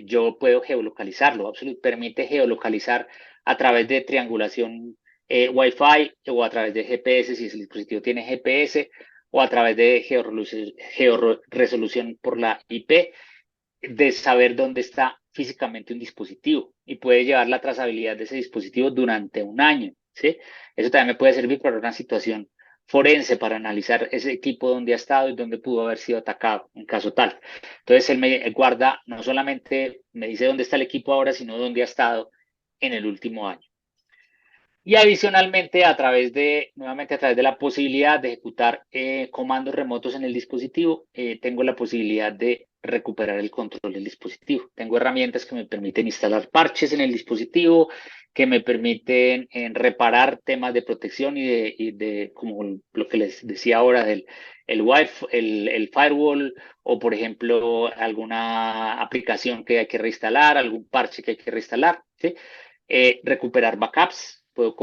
yo puedo geolocalizarlo. Absolute permite geolocalizar a través de triangulación Wi-Fi o a través de GPS, si el dispositivo tiene GPS, o a través de georresolución por la IP, de saber dónde está físicamente un dispositivo y puede llevar la trazabilidad de ese dispositivo durante un año, ¿sí? Eso también me puede servir para una situación forense para analizar ese equipo donde ha estado y dónde pudo haber sido atacado en caso tal. Entonces él me guarda, no solamente me dice dónde está el equipo ahora, sino dónde ha estado en el último año. Y adicionalmente, nuevamente a través de la posibilidad de ejecutar comandos remotos en el dispositivo, tengo la posibilidad de recuperar el control del dispositivo. Tengo herramientas que me permiten instalar parches en el dispositivo, que me permiten reparar temas de protección como lo que les decía ahora, el firewall, o por ejemplo, alguna aplicación que hay que reinstalar, algún parche que hay que reinstalar, ¿sí? Recuperar backups, puedo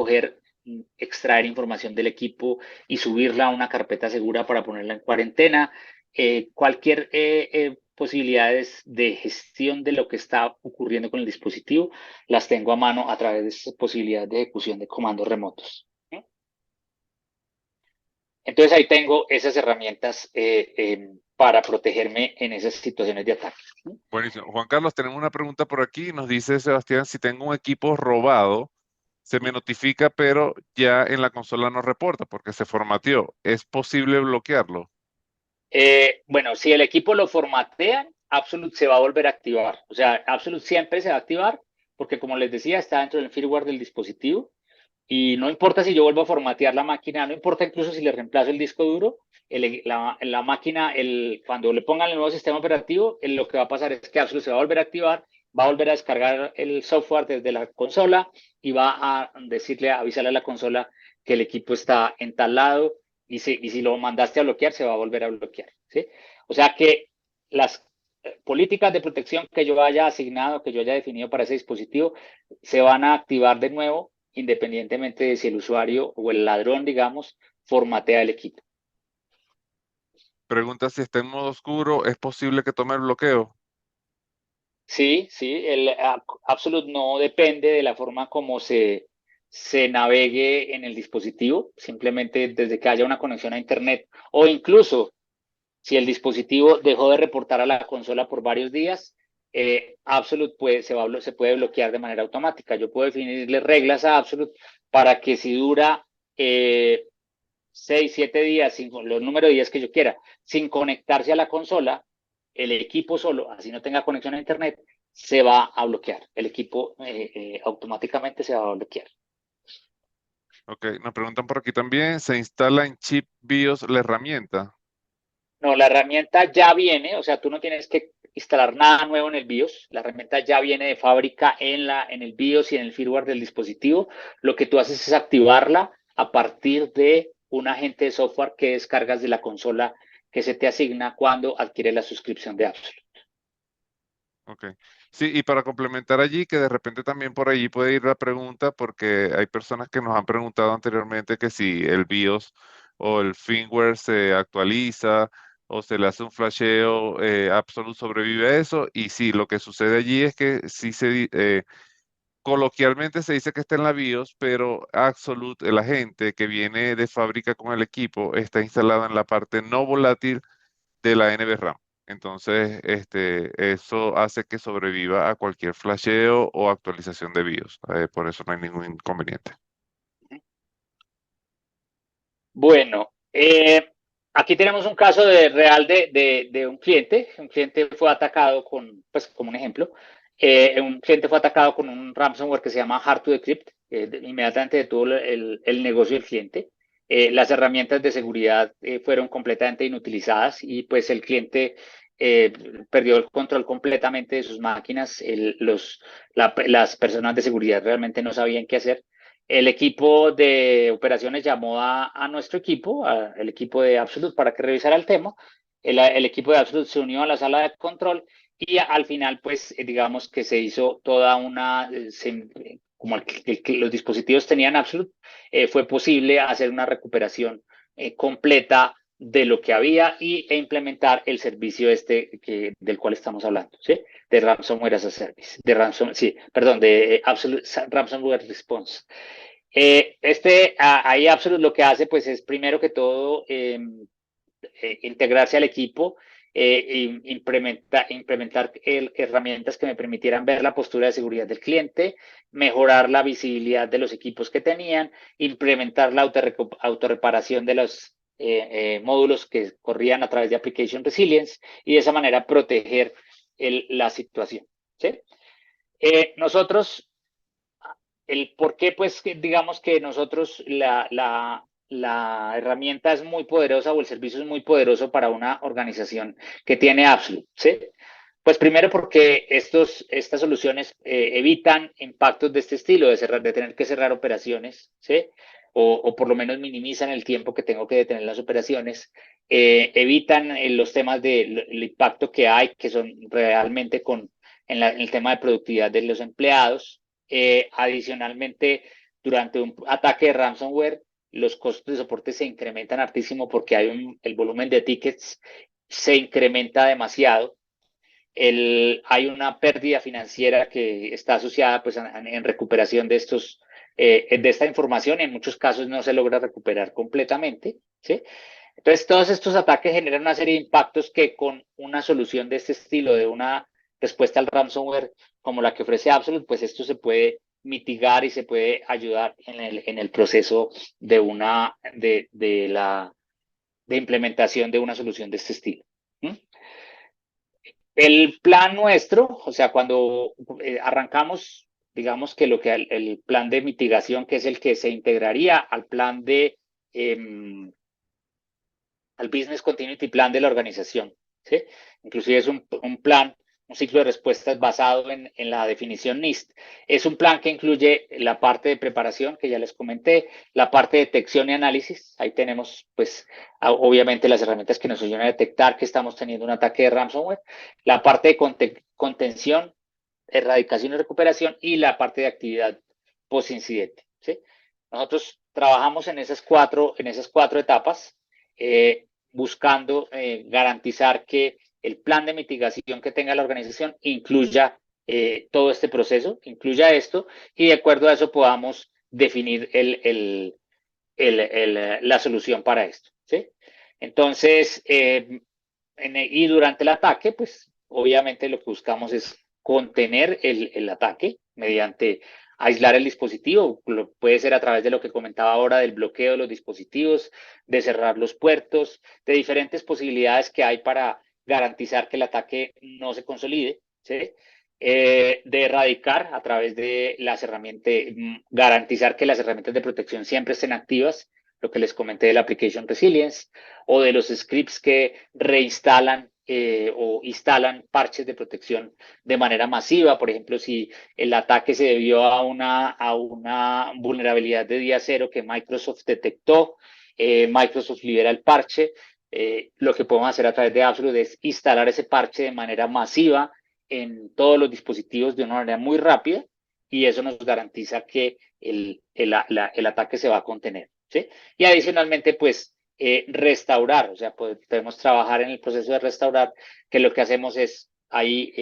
extraer información del equipo y subirla a una carpeta segura para ponerla en cuarentena. Cualquier posibilidades de gestión de lo que está ocurriendo con el dispositivo, las tengo a mano a través de esa posibilidad de ejecución de comandos remotos. Entonces ahí tengo esas herramientas para protegerme en esas situaciones de ataque. Buenísimo. Juan Carlos, tenemos una pregunta por aquí. Nos dice Sebastián, si tengo un equipo robado, se me notifica, pero ya en la consola no reporta porque se formateó. ¿Es posible bloquearlo? Bueno, si el equipo lo formatean, Absolute se va a volver a activar. O sea, Absolute siempre se va a activar porque, como les decía, está dentro del firmware del dispositivo. Y no importa si yo vuelvo a formatear la máquina, no importa incluso si le reemplazo el disco duro, la máquina, cuando le pongan el nuevo sistema operativo, lo que va a pasar es que Absolute se va a volver a activar, va a volver a descargar el software desde la consola y va a avisarle a la consola que el equipo está en tal lado y si lo mandaste a bloquear, se va a volver a bloquear. ¿Sí? O sea que las políticas de protección que yo haya asignado, que yo haya definido para ese dispositivo, se van a activar de nuevo independientemente de si el usuario o el ladrón, digamos, formatea el equipo. Pregunta si está en modo oscuro, ¿es posible que tome el bloqueo? Sí, sí, el Absolute no depende de la forma como se navegue en el dispositivo, simplemente desde que haya una conexión a Internet o incluso si el dispositivo dejó de reportar a la consola por varios días, Absolute se puede bloquear de manera automática. Yo puedo definirle reglas a Absolute para que si dura 6, 7 días, los números de días que yo quiera, sin conectarse a la consola, el equipo solo, así no tenga conexión a Internet, se va a bloquear. El equipo automáticamente se va a bloquear. Ok, nos preguntan por aquí también, ¿se instala en chip BIOS la herramienta? No, la herramienta ya viene, o sea, tú no tienes que instalar nada nuevo en el BIOS. La herramienta ya viene de fábrica en el BIOS y en el firmware del dispositivo. Lo que tú haces es activarla a partir de un agente de software que descargas de la consola que se te asigna cuando adquieres la suscripción de Absolute. Ok. Sí, y para complementar allí, que de repente también por allí puede ir la pregunta, porque hay personas que nos han preguntado anteriormente que si el BIOS o el firmware se actualiza o se le hace un flasheo, Absolute sobrevive a eso. Y sí, lo que sucede allí es que sí coloquialmente se dice que está en la BIOS, pero Absolute, el agente que viene de fábrica con el equipo, está instalado en la parte no volátil de la NVRAM. Entonces, eso hace que sobreviva a cualquier flasheo o actualización de BIOS. Por eso no hay ningún inconveniente. Bueno, aquí tenemos un caso real de un cliente. Un cliente fue atacado pues como un ejemplo, un cliente fue atacado con un ransomware que se llama Hard to Decrypt. Inmediatamente detuvo el negocio del cliente. Las herramientas de seguridad fueron completamente inutilizadas y pues el cliente eh, perdió el control completamente de sus máquinas. Las personas de seguridad realmente no sabían qué hacer. El equipo de operaciones llamó a nuestro equipo, al equipo de Absolute, para que revisara el tema. El equipo de Absolute se unió a la sala de control y al final, pues, digamos que se hizo toda como los dispositivos tenían Absolute, fue posible hacer una recuperación completa de lo que había e implementar el servicio del cual estamos hablando, ¿sí? De Ransomware as a Service, sí, perdón, de Absolute Ransomware Response. Ahí Absolute lo que hace, pues, es primero que todo integrarse al equipo implementar herramientas que me permitieran ver la postura de seguridad del cliente, mejorar la visibilidad de los equipos que tenían, implementar la autorreparación de los módulos que corrían a través de Application Resilience y de esa manera proteger la situación. ¿Sí? Nosotros, el por qué, pues, digamos que nosotros la herramienta es muy poderosa o el servicio es muy poderoso para una organización que tiene Absolute, ¿sí? Pues primero porque estas soluciones evitan impactos de este estilo, de tener que cerrar operaciones, ¿sí? O por lo menos minimizan el tiempo que tengo que detener las operaciones, evitan los temas del impacto que hay, que son realmente en el tema de productividad de los empleados. Adicionalmente, durante un ataque de ransomware, los costos de soporte se incrementan hartísimo porque el volumen de tickets se incrementa demasiado. Hay una pérdida financiera que está asociada pues, en recuperación de esta información y en muchos casos no se logra recuperar completamente. ¿Sí? Entonces, todos estos ataques generan una serie de impactos que con una solución de este estilo, de una respuesta al ransomware como la que ofrece Absolute, pues esto se puede mitigar y se puede ayudar en el proceso de implementación de una solución de este estilo. ¿Mm? El plan nuestro, o sea, cuando arrancamos, digamos que el plan de mitigación, que es el que se integraría al plan al Business Continuity Plan de la organización, ¿sí? Inclusive es un plan, un ciclo de respuestas basado en la definición NIST. Es un plan que incluye la parte de preparación, que ya les comenté, la parte de detección y análisis. Ahí tenemos, pues, obviamente las herramientas que nos ayudan a detectar que estamos teniendo un ataque de ransomware, la parte de contención, erradicación y recuperación y la parte de actividad post-incidente, ¿sí? Nosotros trabajamos en esas cuatro etapas. Buscando garantizar que el plan de mitigación que tenga la organización incluya todo este proceso, incluya esto, y de acuerdo a eso podamos definir la solución para esto. ¿Sí? Entonces, y durante el ataque, pues obviamente lo que buscamos es contener el ataque mediante aislar el dispositivo, puede ser a través de lo que comentaba ahora del bloqueo de los dispositivos, de cerrar los puertos, de diferentes posibilidades que hay para garantizar que el ataque no se consolide, ¿sí? De erradicar a través de las herramientas, garantizar que las herramientas de protección siempre estén activas, lo que les comenté de la Application Resilience, o de los scripts que reinstalan o instalan parches de protección de manera masiva. Por ejemplo, si el ataque se debió a una vulnerabilidad de día cero que Microsoft detectó, Microsoft libera el parche. Lo que podemos hacer a través de Absolute es instalar ese parche de manera masiva en todos los dispositivos de una manera muy rápida y eso nos garantiza que el ataque se va a contener. ¿Sí? Y adicionalmente, pues, restaurar, o sea, podemos trabajar en el proceso de restaurar, que lo que hacemos es ahí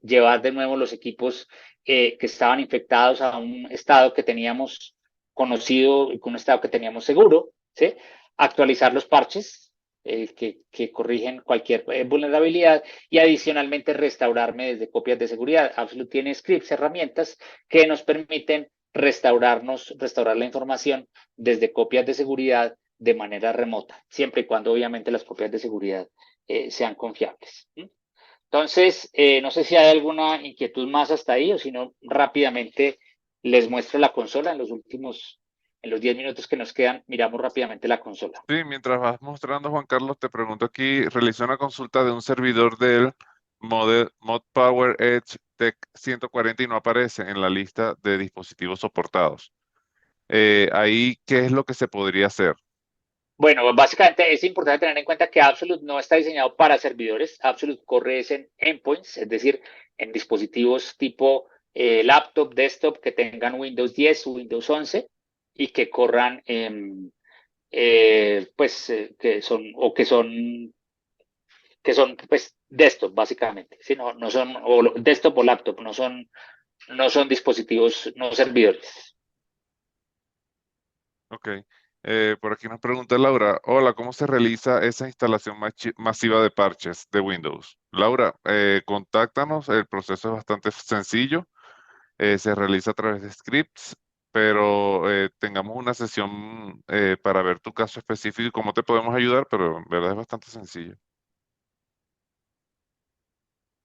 llevar de nuevo los equipos que estaban infectados a un estado que teníamos conocido y con un estado que teníamos seguro, ¿sí? Actualizar los parches que corrigen cualquier vulnerabilidad y adicionalmente restaurarme desde copias de seguridad. Absolute tiene scripts, herramientas que nos permiten restaurar la información desde copias de seguridad de manera remota, siempre y cuando obviamente las copias de seguridad sean confiables. Entonces, no sé si hay alguna inquietud más hasta ahí o si no, rápidamente les muestro la consola en los 10 minutos que nos quedan, miramos rápidamente la consola. Sí, mientras vas mostrando, Juan Carlos, te pregunto aquí, realicé una consulta de un servidor del Mod Power Edge Tech 140 y no aparece en la lista de dispositivos soportados. Ahí, ¿qué es lo que se podría hacer? Bueno, básicamente es importante tener en cuenta que Absolute no está diseñado para servidores. Absolute corre en endpoints, es decir, en dispositivos tipo laptop, desktop que tengan Windows 10 o Windows 11 y que corran, que son pues desktop básicamente. ¿Sí? No son o desktop o laptop, no son dispositivos, no servidores. Ok. Por aquí nos pregunta Laura, hola, ¿cómo se realiza esa instalación masiva de parches de Windows? Laura, contáctanos, el proceso es bastante sencillo, se realiza a través de scripts, pero tengamos una sesión para ver tu caso específico y cómo te podemos ayudar, pero en verdad es bastante sencillo.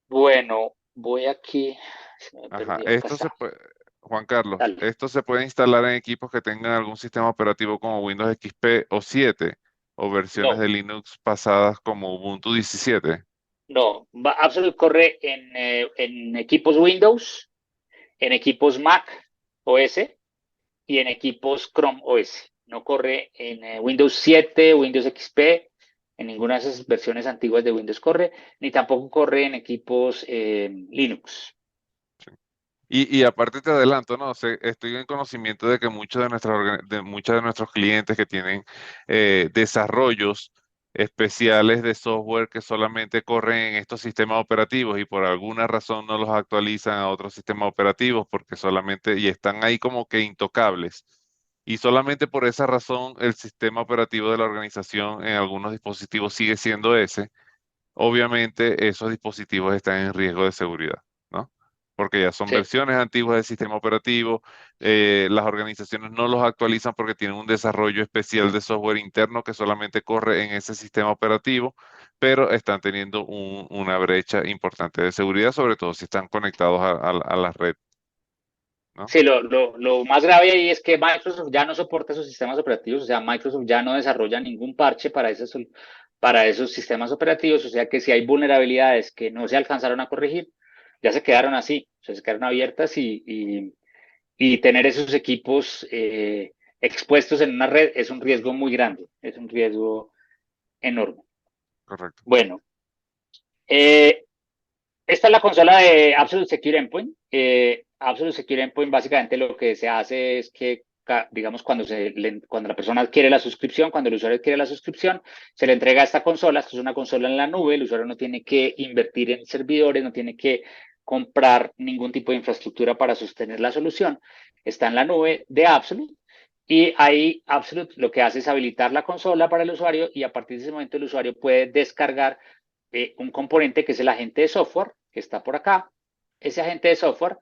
Bueno, voy aquí, se me Ajá, perdió, acá esto se está, puede, Juan Carlos, dale. esto se puede instalar en equipos que tengan algún sistema operativo como Windows XP o 7 o versiones No, de Linux pasadas como Ubuntu 17. no, Absolute corre en equipos Windows, en equipos Mac OS y en equipos Chrome OS. No corre en Windows 7, Windows XP, en ninguna de esas versiones antiguas de Windows corre, ni tampoco corre en equipos Linux. Y aparte te adelanto, ¿no? Estoy en conocimiento de que muchos de nuestros clientes que tienen desarrollos especiales de software que solamente corren en estos sistemas operativos y por alguna razón no los actualizan a otros sistemas operativos porque solamente, y están ahí como que intocables. Y solamente por esa razón el sistema operativo de la organización en algunos dispositivos sigue siendo ese. Obviamente esos dispositivos están en riesgo de seguridad, ¿no? Porque ya son Sí, versiones antiguas del sistema operativo, las organizaciones no los actualizan porque tienen un desarrollo especial de software interno que solamente corre en ese sistema operativo, pero están teniendo una brecha importante de seguridad, sobre todo si están conectados a la red, ¿no? sí, lo más grave ahí es que Microsoft ya no soporta esos sistemas operativos, o sea, Microsoft ya no desarrolla ningún parche para esos sistemas operativos, o sea que si hay vulnerabilidades que no se alcanzaron a corregir, ya se quedaron así, o sea, se quedaron abiertas y tener esos equipos expuestos en una red es un riesgo muy grande, es un riesgo enorme. Correcto. Bueno, eh, esta es la consola de Absolute Secure Endpoint. Absolute Secure Endpoint básicamente lo que se hace es que, digamos, cuando la persona adquiere la suscripción, cuando el usuario adquiere la suscripción, se le entrega esta consola. Esto es una consola en la nube. El usuario no tiene que invertir en servidores, no tiene que comprar ningún tipo de infraestructura para sostener la solución. Está en la nube de Absolute. Y ahí Absolute lo que hace es habilitar la consola para el usuario y a partir de ese momento el usuario puede descargar un componente que es el agente de software, que está por acá. Ese agente de software,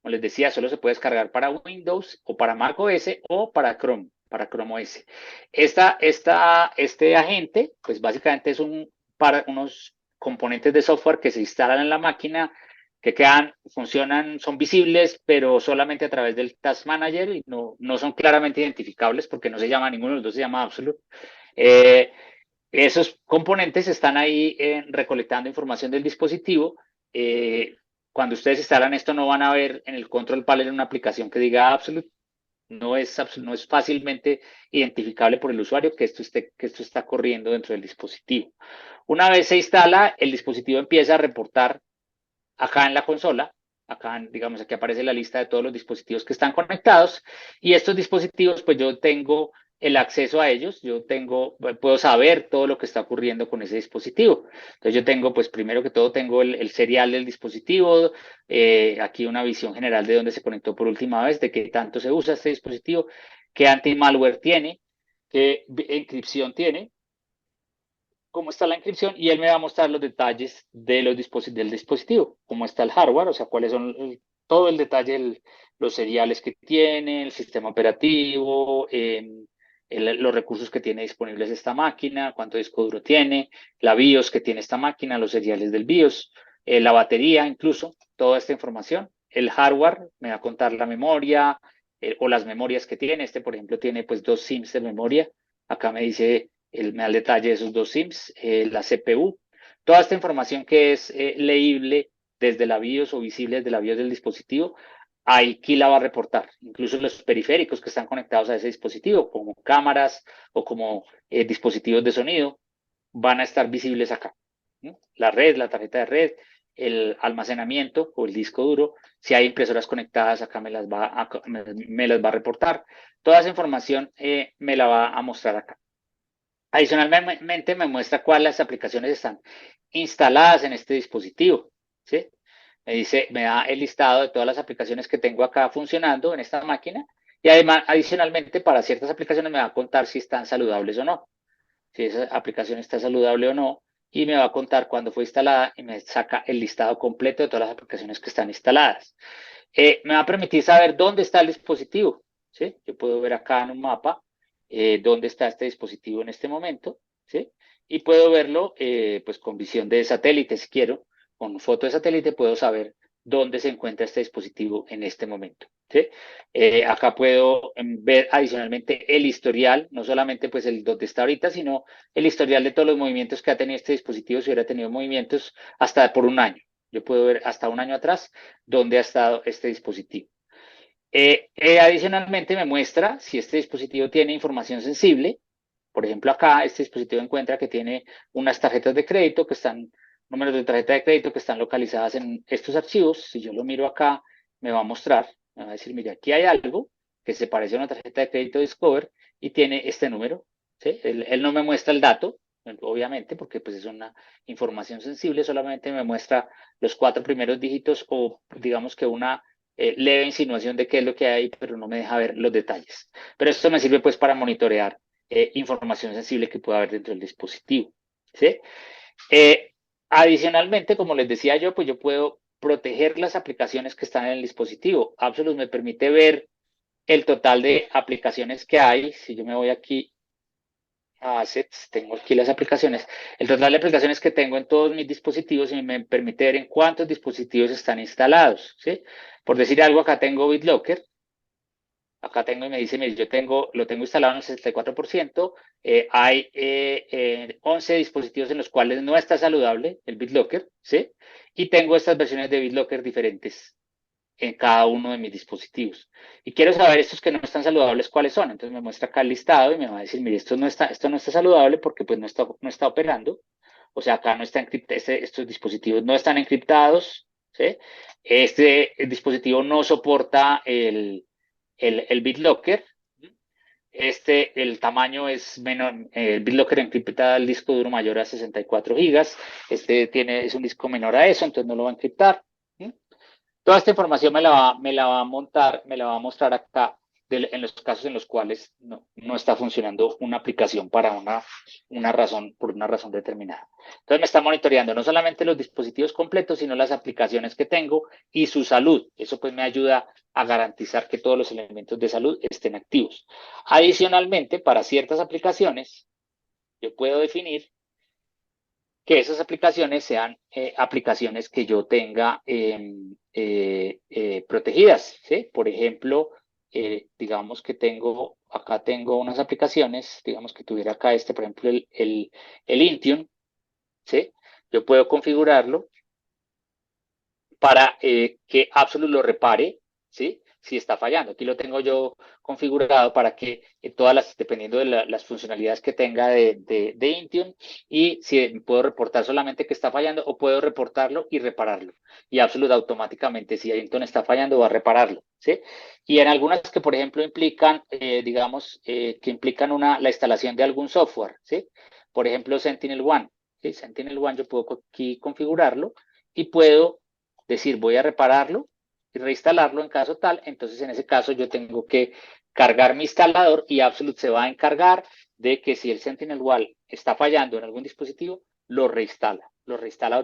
como les decía, solo se puede descargar para Windows o para Mac OS o para Chrome OS. Este agente, pues básicamente es para unos componentes de software que se instalan en la máquina, que funcionan, son visibles, pero solamente a través del Task Manager y no son claramente identificables porque no se llama ninguno de los dos, se llama Absolute. Eh, Esos componentes están ahí recolectando información del dispositivo. Eh, Cuando ustedes instalan esto, no van a ver en el control panel una aplicación que diga Absolute. No es fácilmente identificable por el usuario que esto está corriendo dentro del dispositivo. Una vez se instala, el dispositivo empieza a reportar acá en la consola. Acá, digamos, aquí aparece la lista de todos los dispositivos que están conectados y estos dispositivos, pues yo tengo el acceso a ellos, puedo saber todo lo que está ocurriendo con ese dispositivo. Entonces yo tengo, pues primero que todo, tengo el serial del dispositivo, aquí una visión general de dónde se conectó por última vez, de qué tanto se usa este dispositivo, qué anti-malware tiene, qué encripción tiene, cómo está la inscripción y él me va a mostrar los detalles del dispositivo, cómo está el hardware, o sea, cuáles son todo el detalle, los seriales que tiene, el sistema operativo, los recursos que tiene disponibles esta máquina, cuánto disco duro tiene, la BIOS que tiene esta máquina, los seriales del BIOS, la batería incluso, toda esta información. El hardware me va a contar la memoria o las memorias que tiene. Este, por ejemplo, tiene pues 2 SIMs de memoria. Acá me dice me da el detalle de esos 2 SIMs, la CPU, toda esta información que es leíble desde la BIOS o visible desde la BIOS del dispositivo, aquí la va a reportar. Incluso los periféricos que están conectados a ese dispositivo, como cámaras o como dispositivos de sonido, van a estar visibles acá. ¿No? La red, la tarjeta de red, el almacenamiento o el disco duro, si hay impresoras conectadas, acá me las va a reportar. Toda esa información me la va a mostrar acá. Adicionalmente me muestra cuáles aplicaciones están instaladas en este dispositivo, ¿sí? Me da el listado de todas las aplicaciones que tengo acá funcionando en esta máquina Y además, adicionalmente, para ciertas aplicaciones me va a contar si están saludables o no, si esa aplicación está saludable o no, y me va a contar cuándo fue instalada y me saca el listado completo de todas las aplicaciones que están instaladas. Me va a permitir saber dónde está el dispositivo, ¿sí? Yo puedo ver acá en un mapa dónde está este dispositivo en este momento, ¿sí? Y puedo verlo pues con visión de satélite, si quiero, con foto de satélite puedo saber dónde se encuentra este dispositivo en este momento, ¿sí? Acá puedo ver adicionalmente el historial, no solamente pues el donde está ahorita, sino el historial de todos los movimientos que ha tenido este dispositivo, si hubiera tenido movimientos hasta por un año. Yo puedo ver hasta un año atrás dónde ha estado este dispositivo. Adicionalmente me muestra si este dispositivo tiene información sensible. Por ejemplo, acá este dispositivo encuentra que tiene unas tarjetas de crédito que están, números de tarjeta de crédito que están localizadas en estos archivos. Si yo lo miro acá, me va a mostrar, me va a decir, mira, aquí hay algo que se parece a una tarjeta de crédito Discover y tiene este número. ¿Sí? Él no me muestra el dato, obviamente, porque pues es una información sensible, solamente me muestra los 4 primeros dígitos o digamos que una leve insinuación de qué es lo que hay, pero no me deja ver los detalles. Pero esto me sirve pues para monitorear información sensible que pueda haber dentro del dispositivo. ¿Sí? Eh, Adicionalmente, como les decía yo, pues yo puedo proteger las aplicaciones que están en el dispositivo. Absolute me permite ver el total de aplicaciones que hay. Si yo me voy aquí a Assets, tengo aquí las aplicaciones. El total de aplicaciones que tengo en todos mis dispositivos y me permite ver en cuántos dispositivos están instalados. ¿Sí? Por decir algo, acá tengo BitLocker. Acá tengo y me dice, mire, lo tengo instalado en el 64%, hay 11 dispositivos en los cuales no está saludable el BitLocker, ¿sí? Y tengo estas versiones de BitLocker diferentes en cada uno de mis dispositivos. Y quiero saber estos que no están saludables, cuáles son. Entonces me muestra acá el listado y me va a decir, mire, esto no está saludable porque pues no está operando. O sea, acá no está encriptado, estos dispositivos no están encriptados, ¿sí? Este dispositivo no soporta el BitLocker. El tamaño es menor, el BitLocker encripta el disco duro mayor a 64 gigas. Es un disco menor a eso, entonces no lo va a encriptar. ¿Sí? Toda esta información me la va a montar, me la va a mostrar acá en los casos en los cuales no está funcionando una aplicación para por una razón determinada. Entonces me está monitoreando no solamente los dispositivos completos, sino las aplicaciones que tengo y su salud. Eso pues me ayuda a garantizar que todos los elementos de salud estén activos. Adicionalmente, para ciertas aplicaciones, yo puedo definir que esas aplicaciones sean aplicaciones que yo tenga protegidas, ¿sí? Por ejemplo, digamos que acá tengo unas aplicaciones, digamos que tuviera acá por ejemplo, el Intune, ¿sí? Yo puedo configurarlo para que Absolute lo repare, ¿sí? Si está fallando. Aquí lo tengo yo configurado para que dependiendo de las funcionalidades que tenga de Intune, y si puedo reportar solamente que está fallando o puedo reportarlo y repararlo. Y Absolute automáticamente, si Intune está fallando, va a repararlo, ¿sí? Y en algunas que, por ejemplo, implican, digamos, que implican la instalación de algún software, ¿sí? Por ejemplo, Sentinel-One, ¿sí? Sentinel-One yo puedo aquí configurarlo y puedo decir, voy a repararlo y reinstalarlo en caso tal. Entonces, en ese caso, yo tengo que cargar mi instalador y Absolute se va a encargar de que si el Sentinel-One está fallando en algún dispositivo, lo reinstala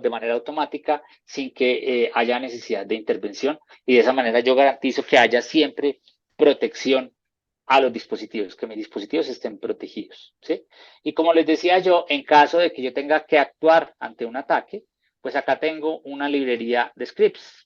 de manera automática sin que haya necesidad de intervención, y de esa manera yo garantizo que haya siempre protección a los dispositivos, que mis dispositivos estén protegidos, ¿sí? Y como les decía yo, en caso de que yo tenga que actuar ante un ataque, pues acá tengo una librería de scripts.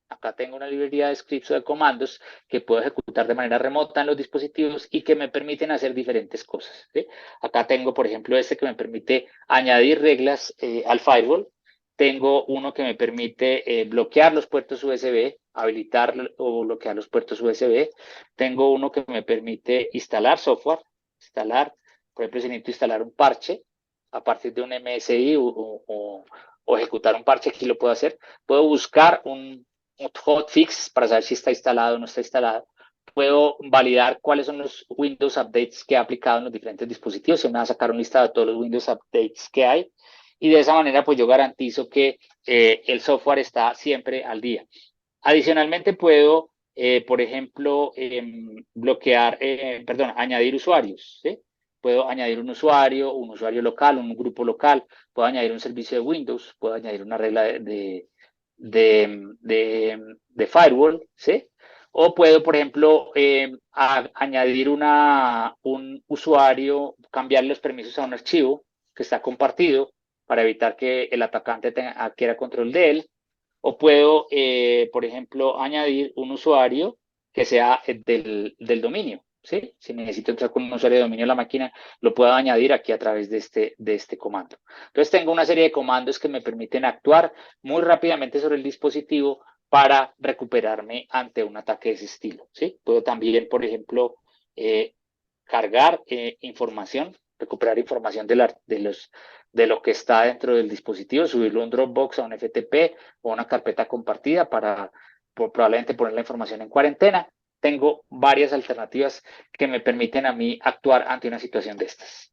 Acá tengo una librería de scripts o de comandos que puedo ejecutar de manera remota en los dispositivos y que me permiten hacer diferentes cosas, ¿sí? Acá tengo, por ejemplo, que me permite añadir reglas al firewall. Tengo uno que me permite bloquear los puertos USB, habilitar o bloquear los puertos USB. Tengo uno que me permite instalar software, por ejemplo, si necesito instalar un parche a partir de un MSI o ejecutar un parche, aquí lo puedo hacer. Puedo buscar un hotfix para saber si está instalado o no está instalado. Puedo validar cuáles son los Windows Updates que he aplicado en los diferentes dispositivos. Se me va a sacar un listado de todos los Windows Updates que hay. Y de esa manera, pues yo garantizo que el software está siempre al día. Adicionalmente, puedo por ejemplo, bloquear, perdón, añadir usuarios, ¿sí? Puedo añadir un usuario local, un grupo local, puedo añadir un servicio de Windows, puedo añadir una regla de firewall, ¿sí? O puedo, por ejemplo, añadir un usuario, cambiar los permisos a un archivo que está compartido para evitar que el atacante adquiera control de él. O puedo, por ejemplo, añadir un usuario que sea del dominio, ¿sí? Si necesito entrar con un usuario de dominio a la máquina, lo puedo añadir aquí a través de este comando. Entonces tengo una serie de comandos que me permiten actuar muy rápidamente sobre el dispositivo para recuperarme ante un ataque de ese estilo, ¿sí? Puedo también, por ejemplo, eh, cargar información, recuperar información de lo que está dentro del dispositivo, subirlo a un Dropbox, a un FTP o a una carpeta compartida para probablemente poner la información en cuarentena. Tengo varias alternativas que me permiten a mí actuar ante una situación de estas.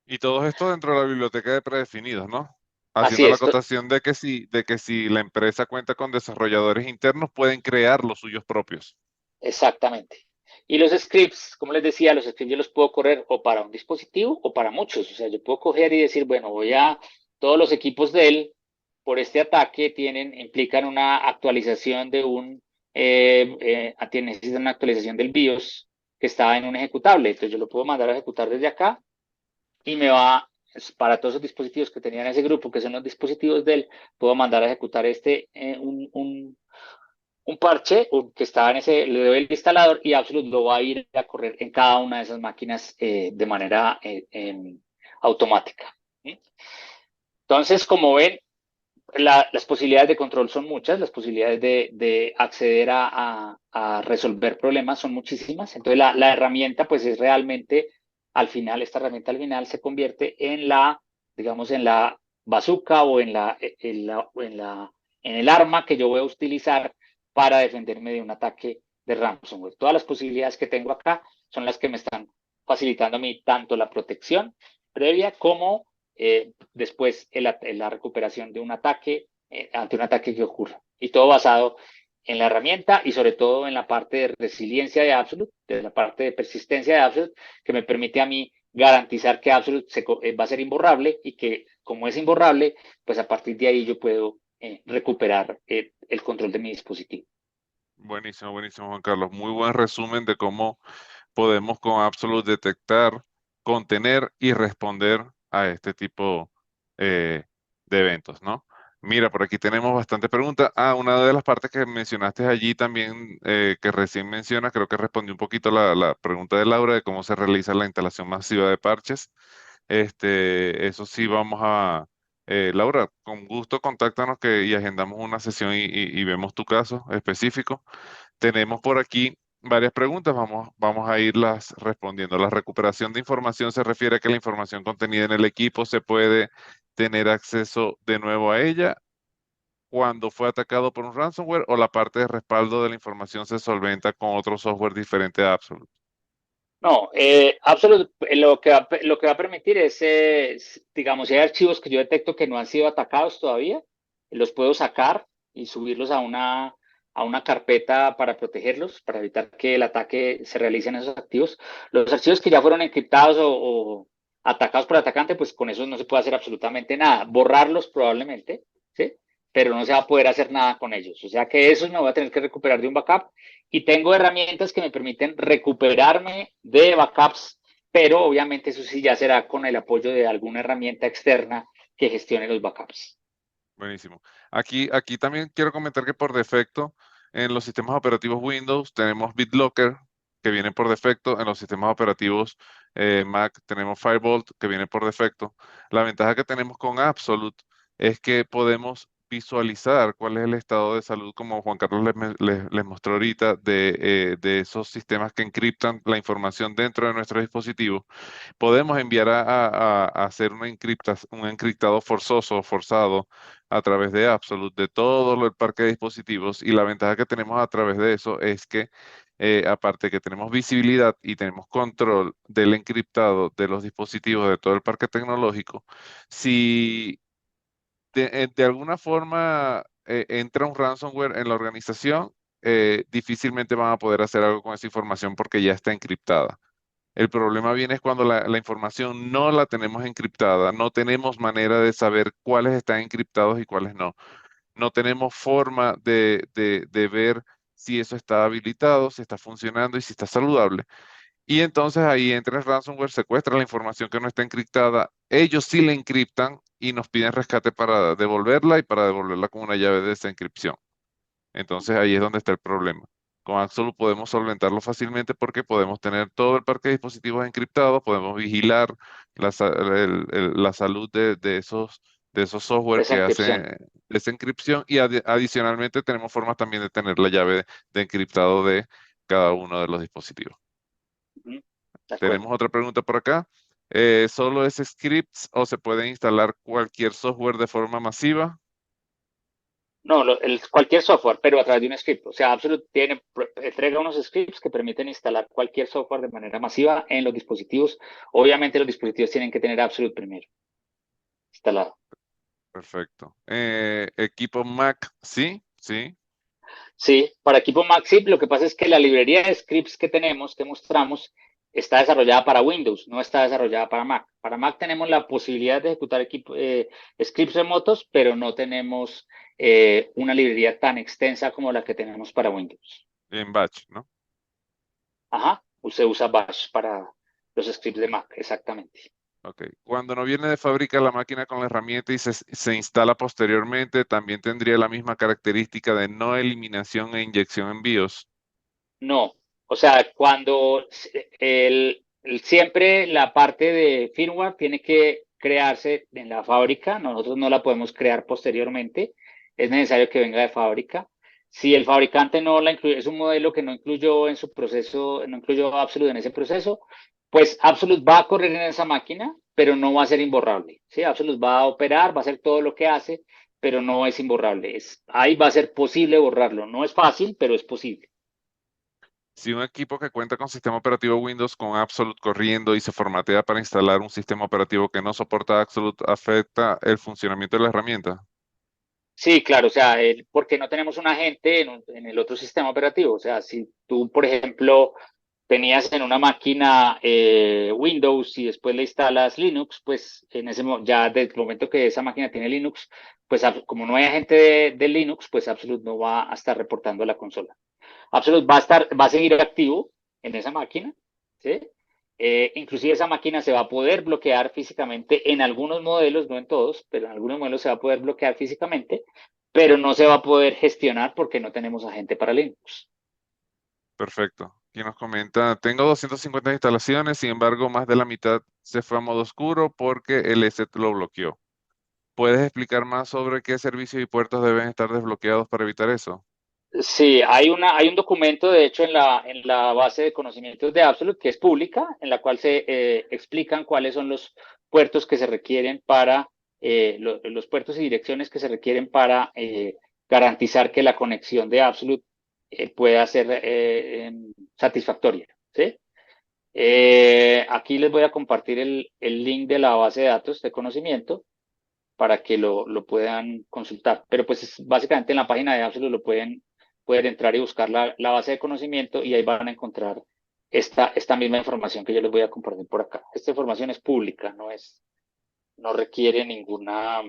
Y todo esto dentro de la biblioteca de predefinidos, ¿no? Así Haciendo la es, acotación de que si la empresa cuenta con desarrolladores internos, pueden crear los suyos propios. exactamente. Y los scripts, como les decía, los scripts yo los puedo correr o para un dispositivo o para muchos. O sea, yo puedo coger y decir, bueno, todos los equipos de él por este ataque implican una actualización necesitan una actualización del BIOS que está en un ejecutable. Entonces yo lo puedo mandar a ejecutar desde acá y para todos los dispositivos que tenían ese grupo, que son los dispositivos de él, puedo mandar a ejecutar un parche que estaba le doy el instalador y Absolute lo va a ir a correr en cada una de esas máquinas de manera automática. ¿Sí? Entonces, como ven, las posibilidades de control son muchas, las posibilidades de acceder a resolver problemas son muchísimas. Entonces, la herramienta, pues es realmente, esta herramienta al final se convierte digamos, en la bazooka o en el arma que yo voy a utilizar para defenderme de un ataque de ransomware. Todas las posibilidades que tengo acá son las que me están facilitando a mí tanto la protección previa como después la recuperación de un ataque ante un ataque que ocurra. Y todo basado en la herramienta y sobre todo en la parte de resiliencia de Absolute, de la parte de persistencia de Absolute, que me permite a mí garantizar que Absolute va a ser imborrable y que como es imborrable, pues a partir de ahí yo puedo recuperar el control de mi dispositivo. Buenísimo, buenísimo, Juan Carlos. Muy buen resumen de cómo podemos con Absolute detectar, contener y responder a este tipo de eventos, ¿no? Mira, por aquí tenemos bastante preguntas. Ah, una de las partes que mencionaste allí también, que recién mencionas, creo que respondí un poquito la pregunta de Laura de cómo se realiza la instalación masiva de parches. Eso sí vamos Laura, con gusto contáctanos y agendamos una sesión y vemos tu caso específico. Tenemos por aquí varias preguntas, vamos a irlas respondiendo. La recuperación de información se refiere a que la información contenida en el equipo se puede tener acceso de nuevo a ella cuando fue atacado por un ransomware o la parte de respaldo de la información se solventa con otro software diferente a Absolute. No, Absolute lo que va a permitir digamos, si hay archivos que yo detecto que no han sido atacados todavía, los puedo sacar y subirlos a una carpeta para protegerlos, para evitar que el ataque se realice en esos activos. Los archivos que ya fueron encriptados o atacados por atacante, pues con esos no se puede hacer absolutamente nada. Borrarlos probablemente, ¿sí? Pero no se va a poder hacer nada con ellos. O sea que esos me voy a tener que recuperar de un backup y tengo herramientas que me permiten recuperarme de backups, pero obviamente eso sí ya será con el apoyo de alguna herramienta externa que gestione los backups. Buenísimo. Aquí también quiero comentar que por defecto en los sistemas operativos Windows tenemos BitLocker que viene por defecto. En los sistemas operativos Mac tenemos Firebolt que viene por defecto. La ventaja que tenemos con Absolute es que podemos visualizar cuál es el estado de salud, como Juan Carlos les mostró ahorita, de esos sistemas que encriptan la información dentro de nuestro dispositivo. Podemos enviar a hacer un encriptado forzoso o forzado a través de Absolute de todo el parque de dispositivos, y la ventaja que tenemos a través de eso es que aparte que tenemos visibilidad y tenemos control del encriptado de los dispositivos de todo el parque tecnológico, si de alguna forma entra un ransomware en la organización, difícilmente van a poder hacer algo con esa información porque ya está encriptada. El problema viene es cuando la información no la tenemos encriptada, no tenemos manera de saber cuáles están encriptados y cuáles no. No tenemos forma de ver si eso está habilitado, si está funcionando y si está saludable. Y entonces ahí entra el ransomware, secuestra la información que no está encriptada. Ellos sí la encriptan y nos piden rescate para devolverla y para devolverla con una llave de desencripción. Entonces ahí es donde está el problema. Con Absolute podemos solventarlo fácilmente porque podemos tener todo el parque de dispositivos encriptados, podemos vigilar la salud de esos software esa que encripción. hacen desencripción y adicionalmente tenemos formas también de tener la llave de encriptado de cada uno de los dispositivos. Ujú. De acuerdo. Tenemos otra pregunta por acá. ¿Solo es scripts o se puede instalar cualquier software de forma masiva? No, cualquier software, pero a través de un script. O sea, Absolute entrega unos scripts que permiten instalar cualquier software de manera masiva en los dispositivos. Obviamente los dispositivos tienen que tener Absolute primero instalado. Perfecto. Equipo Mac, sí, sí. Sí, para equipo Mac, sí, lo que pasa es que la librería de scripts que tenemos, que mostramos, está desarrollada para Windows, no está desarrollada para Mac. Para Mac tenemos la posibilidad de ejecutar scripts remotos, pero no tenemos una librería tan extensa como la que tenemos para Windows. En batch, ¿no? Ajá, se usa Bash para los scripts de Mac, exactamente. Ok. Cuando no viene de fábrica la máquina con la herramienta y se instala posteriormente, también tendría la misma característica de no eliminación e inyección en BIOS. No, o sea, cuando siempre la parte de firmware tiene que crearse en la fábrica, nosotros no la podemos crear posteriormente, es necesario que venga de fábrica. Si el fabricante no la incluye, es un modelo que no incluyó en su proceso, no incluyó Absolute en ese proceso, pues Absolute va a correr en esa máquina, pero no va a ser imborrable. ¿Sí? Absolute va a operar, va a hacer todo lo que hace, pero no es imborrable. Ahí va a ser posible borrarlo. No es fácil, pero es posible. Si un equipo que cuenta con sistema operativo Windows con Absolute corriendo y se formatea para instalar un sistema operativo que no soporta Absolute, ¿afecta el funcionamiento de la herramienta? Sí, claro, o sea, porque no tenemos un agente en el otro sistema operativo. O sea, si tú, por ejemplo, tenías en una máquina Windows y después le instalas Linux, pues ya desde el momento que esa máquina tiene Linux, pues como no hay agente de Linux, pues Absolute no va a estar reportando a la consola. Absolute va a seguir activo en esa máquina, ¿sí? Inclusive esa máquina se va a poder bloquear físicamente en algunos modelos, no en todos, pero en algunos modelos se va a poder bloquear físicamente, pero no se va a poder gestionar porque no tenemos agente para Linux. Perfecto. Aquí nos comenta, tengo 250 instalaciones, sin embargo, más de la mitad se fue a modo oscuro porque el ESET lo bloqueó. ¿Puedes explicar más sobre qué servicios y puertos deben estar desbloqueados para evitar eso? Sí, hay un documento, de hecho, en la base de conocimientos de Absolute, que es pública, en la cual se explican cuáles son los puertos que se requieren para, los puertos y direcciones que se requieren para garantizar que la conexión de Absolute pueda ser satisfactoria. ¿Sí? Aquí les voy a compartir el link de la base de datos de conocimiento para que lo puedan consultar. Pero pues básicamente en la página de Absolute pueden entrar y buscar la base de conocimiento y ahí van a encontrar esta misma información que yo les voy a compartir por acá. Esta información es pública, no requiere ninguna.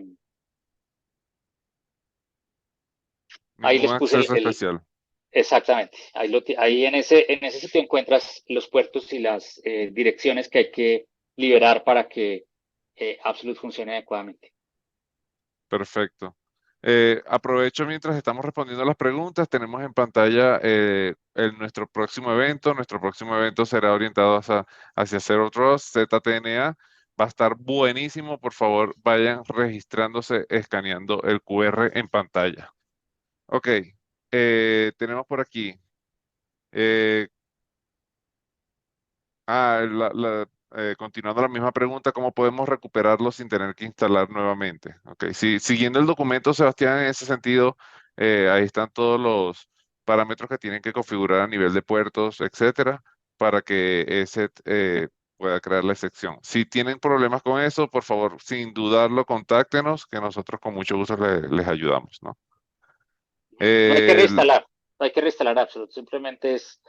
Ahí Ningún les puse acceso especial. exactamente. Ahí en ese sitio encuentras los puertos y las direcciones que hay que liberar para que Absolute funcione adecuadamente. Perfecto. Aprovecho mientras estamos respondiendo a las preguntas. Tenemos en pantalla nuestro próximo evento. Nuestro próximo evento será orientado hacia Zero Trust, ZTNA. Va a estar buenísimo. Por favor, vayan registrándose, escaneando el QR en pantalla. Ok, tenemos por aquí. eh, Continuando la misma pregunta, ¿cómo podemos recuperarlo sin tener que instalar nuevamente? Ok, siguiendo el documento, Sebastián, en ese sentido, ahí están todos los parámetros que tienen que configurar a nivel de puertos, etcétera, para que ese pueda crear la excepción. Si tienen problemas con eso, por favor, sin dudarlo, contáctenos, que nosotros con mucho gusto les ayudamos, ¿no? No hay que El- reinstalar. hay que reinstalar Absolute, simplemente es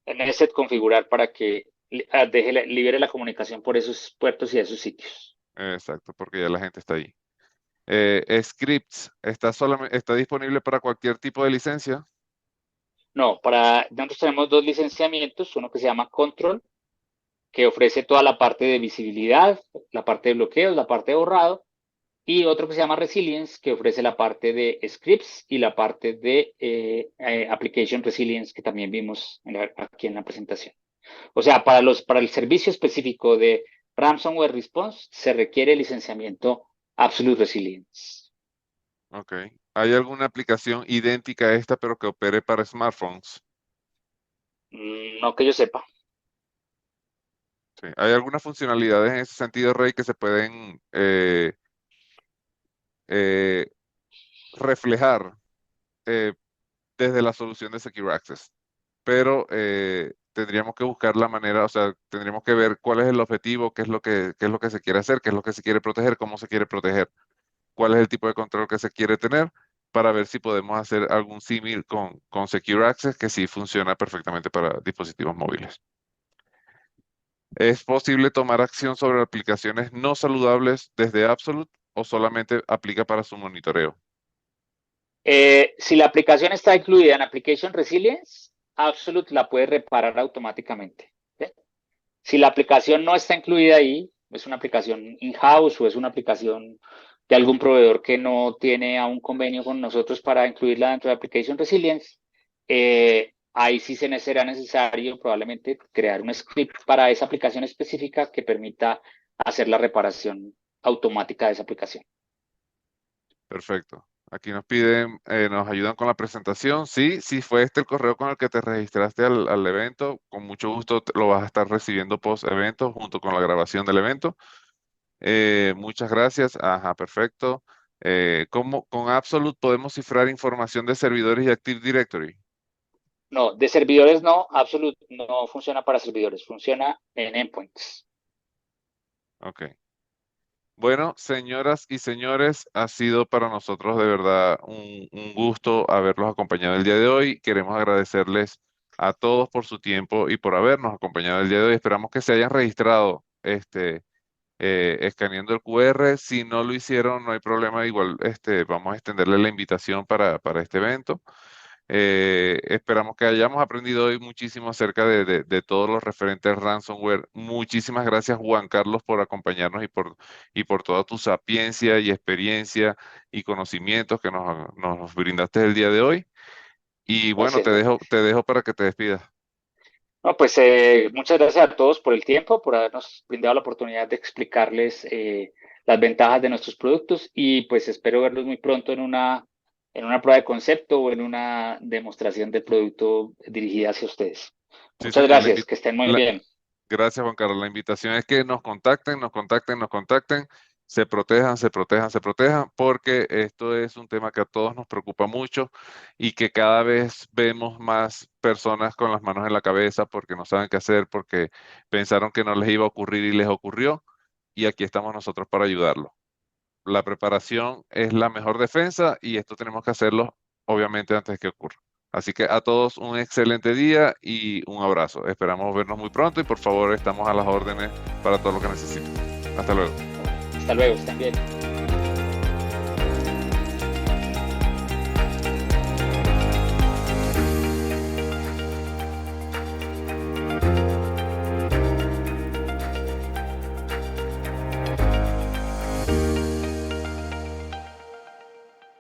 en Reset configurar para que libere la comunicación por esos puertos y esos sitios. Exacto, porque ya la gente está ahí. Scripts, ¿está disponible para cualquier tipo de licencia? No, nosotros tenemos dos licenciamientos, uno que se llama Control, que ofrece toda la parte de visibilidad, la parte de bloqueos, la parte de borrado, y otro que se llama Resilience, que ofrece la parte de scripts y la parte de Application Resilience, que también vimos aquí en la presentación. O sea, para el servicio específico de Ransomware Response se requiere licenciamiento Absolute Resilience. Ok. ¿Hay alguna aplicación idéntica a esta, pero que opere para smartphones? No que yo sepa. Sí. ¿Hay algunas funcionalidades en ese sentido, Rey, que se pueden eh, reflejar eh, desde la solución de Secure Access? Pero tendríamos que buscar la manera, o sea, tendríamos que ver cuál es el objetivo, qué es lo que se quiere hacer, qué es lo que se quiere proteger, cómo se quiere proteger, cuál es el tipo de control que se quiere tener, para ver si podemos hacer algún símil con Secure Access que sí funciona perfectamente para dispositivos móviles. ¿Es posible tomar acción sobre aplicaciones no saludables desde Absolute o solamente aplica para su monitoreo? Si la aplicación está incluida en Application Resilience, Absolute la puede reparar automáticamente. ¿Sí? Si la aplicación no está incluida ahí, es una aplicación in-house o es una aplicación de algún proveedor que no tiene aún convenio con nosotros para incluirla dentro de Application Resilience, ahí sí será necesario probablemente crear un script para esa aplicación específica que permita hacer la reparación automática de esa aplicación. Perfecto. Aquí nos piden, nos ayudan con la presentación. Sí, sí fue este el correo con el que te registraste al evento. Con mucho gusto lo vas a estar recibiendo post evento junto con la grabación del evento. Muchas gracias. Ajá, perfecto. ¿Cómo con Absolute podemos cifrar información de servidores y Active Directory? No, de servidores no, Absolute no funciona para servidores, funciona en endpoints. Ok. Bueno, señoras y señores, ha sido para nosotros de verdad un gusto haberlos acompañado el día de hoy. Queremos agradecerles a todos por su tiempo y por habernos acompañado el día de hoy. Esperamos que se hayan registrado escaneando el QR. Si no lo hicieron, no hay problema. Igual vamos a extenderle la invitación para este evento. Esperamos que hayamos aprendido hoy muchísimo acerca de todos los referentes ransomware. Muchísimas gracias, Juan Carlos, por acompañarnos y por toda tu sapiencia y experiencia y conocimientos que nos brindaste el día de hoy. Y bueno, Gracias. te dejo para que te despidas. No, pues muchas gracias a todos por el tiempo, por habernos brindado la oportunidad de explicarles las ventajas de nuestros productos y pues espero verlos muy pronto en una prueba de concepto o en una demostración de producto dirigida hacia ustedes. Sí, Muchas señor. gracias, que estén muy La- bien. Gracias, Juan Carlos. La invitación es que nos contacten, nos contacten, nos contacten, se protejan, se protejan, se protejan, porque esto es un tema que a todos nos preocupa mucho y que cada vez vemos más personas con las manos en la cabeza porque no saben qué hacer, porque pensaron que no les iba a ocurrir y les ocurrió, y aquí estamos nosotros para ayudarlos. La preparación es la mejor defensa y esto tenemos que hacerlo, obviamente, antes de que ocurra. Así que a todos un excelente día y un abrazo. Esperamos vernos muy pronto y por favor estamos a las órdenes para todo lo que necesiten. Hasta luego. Hasta luego, estén bien.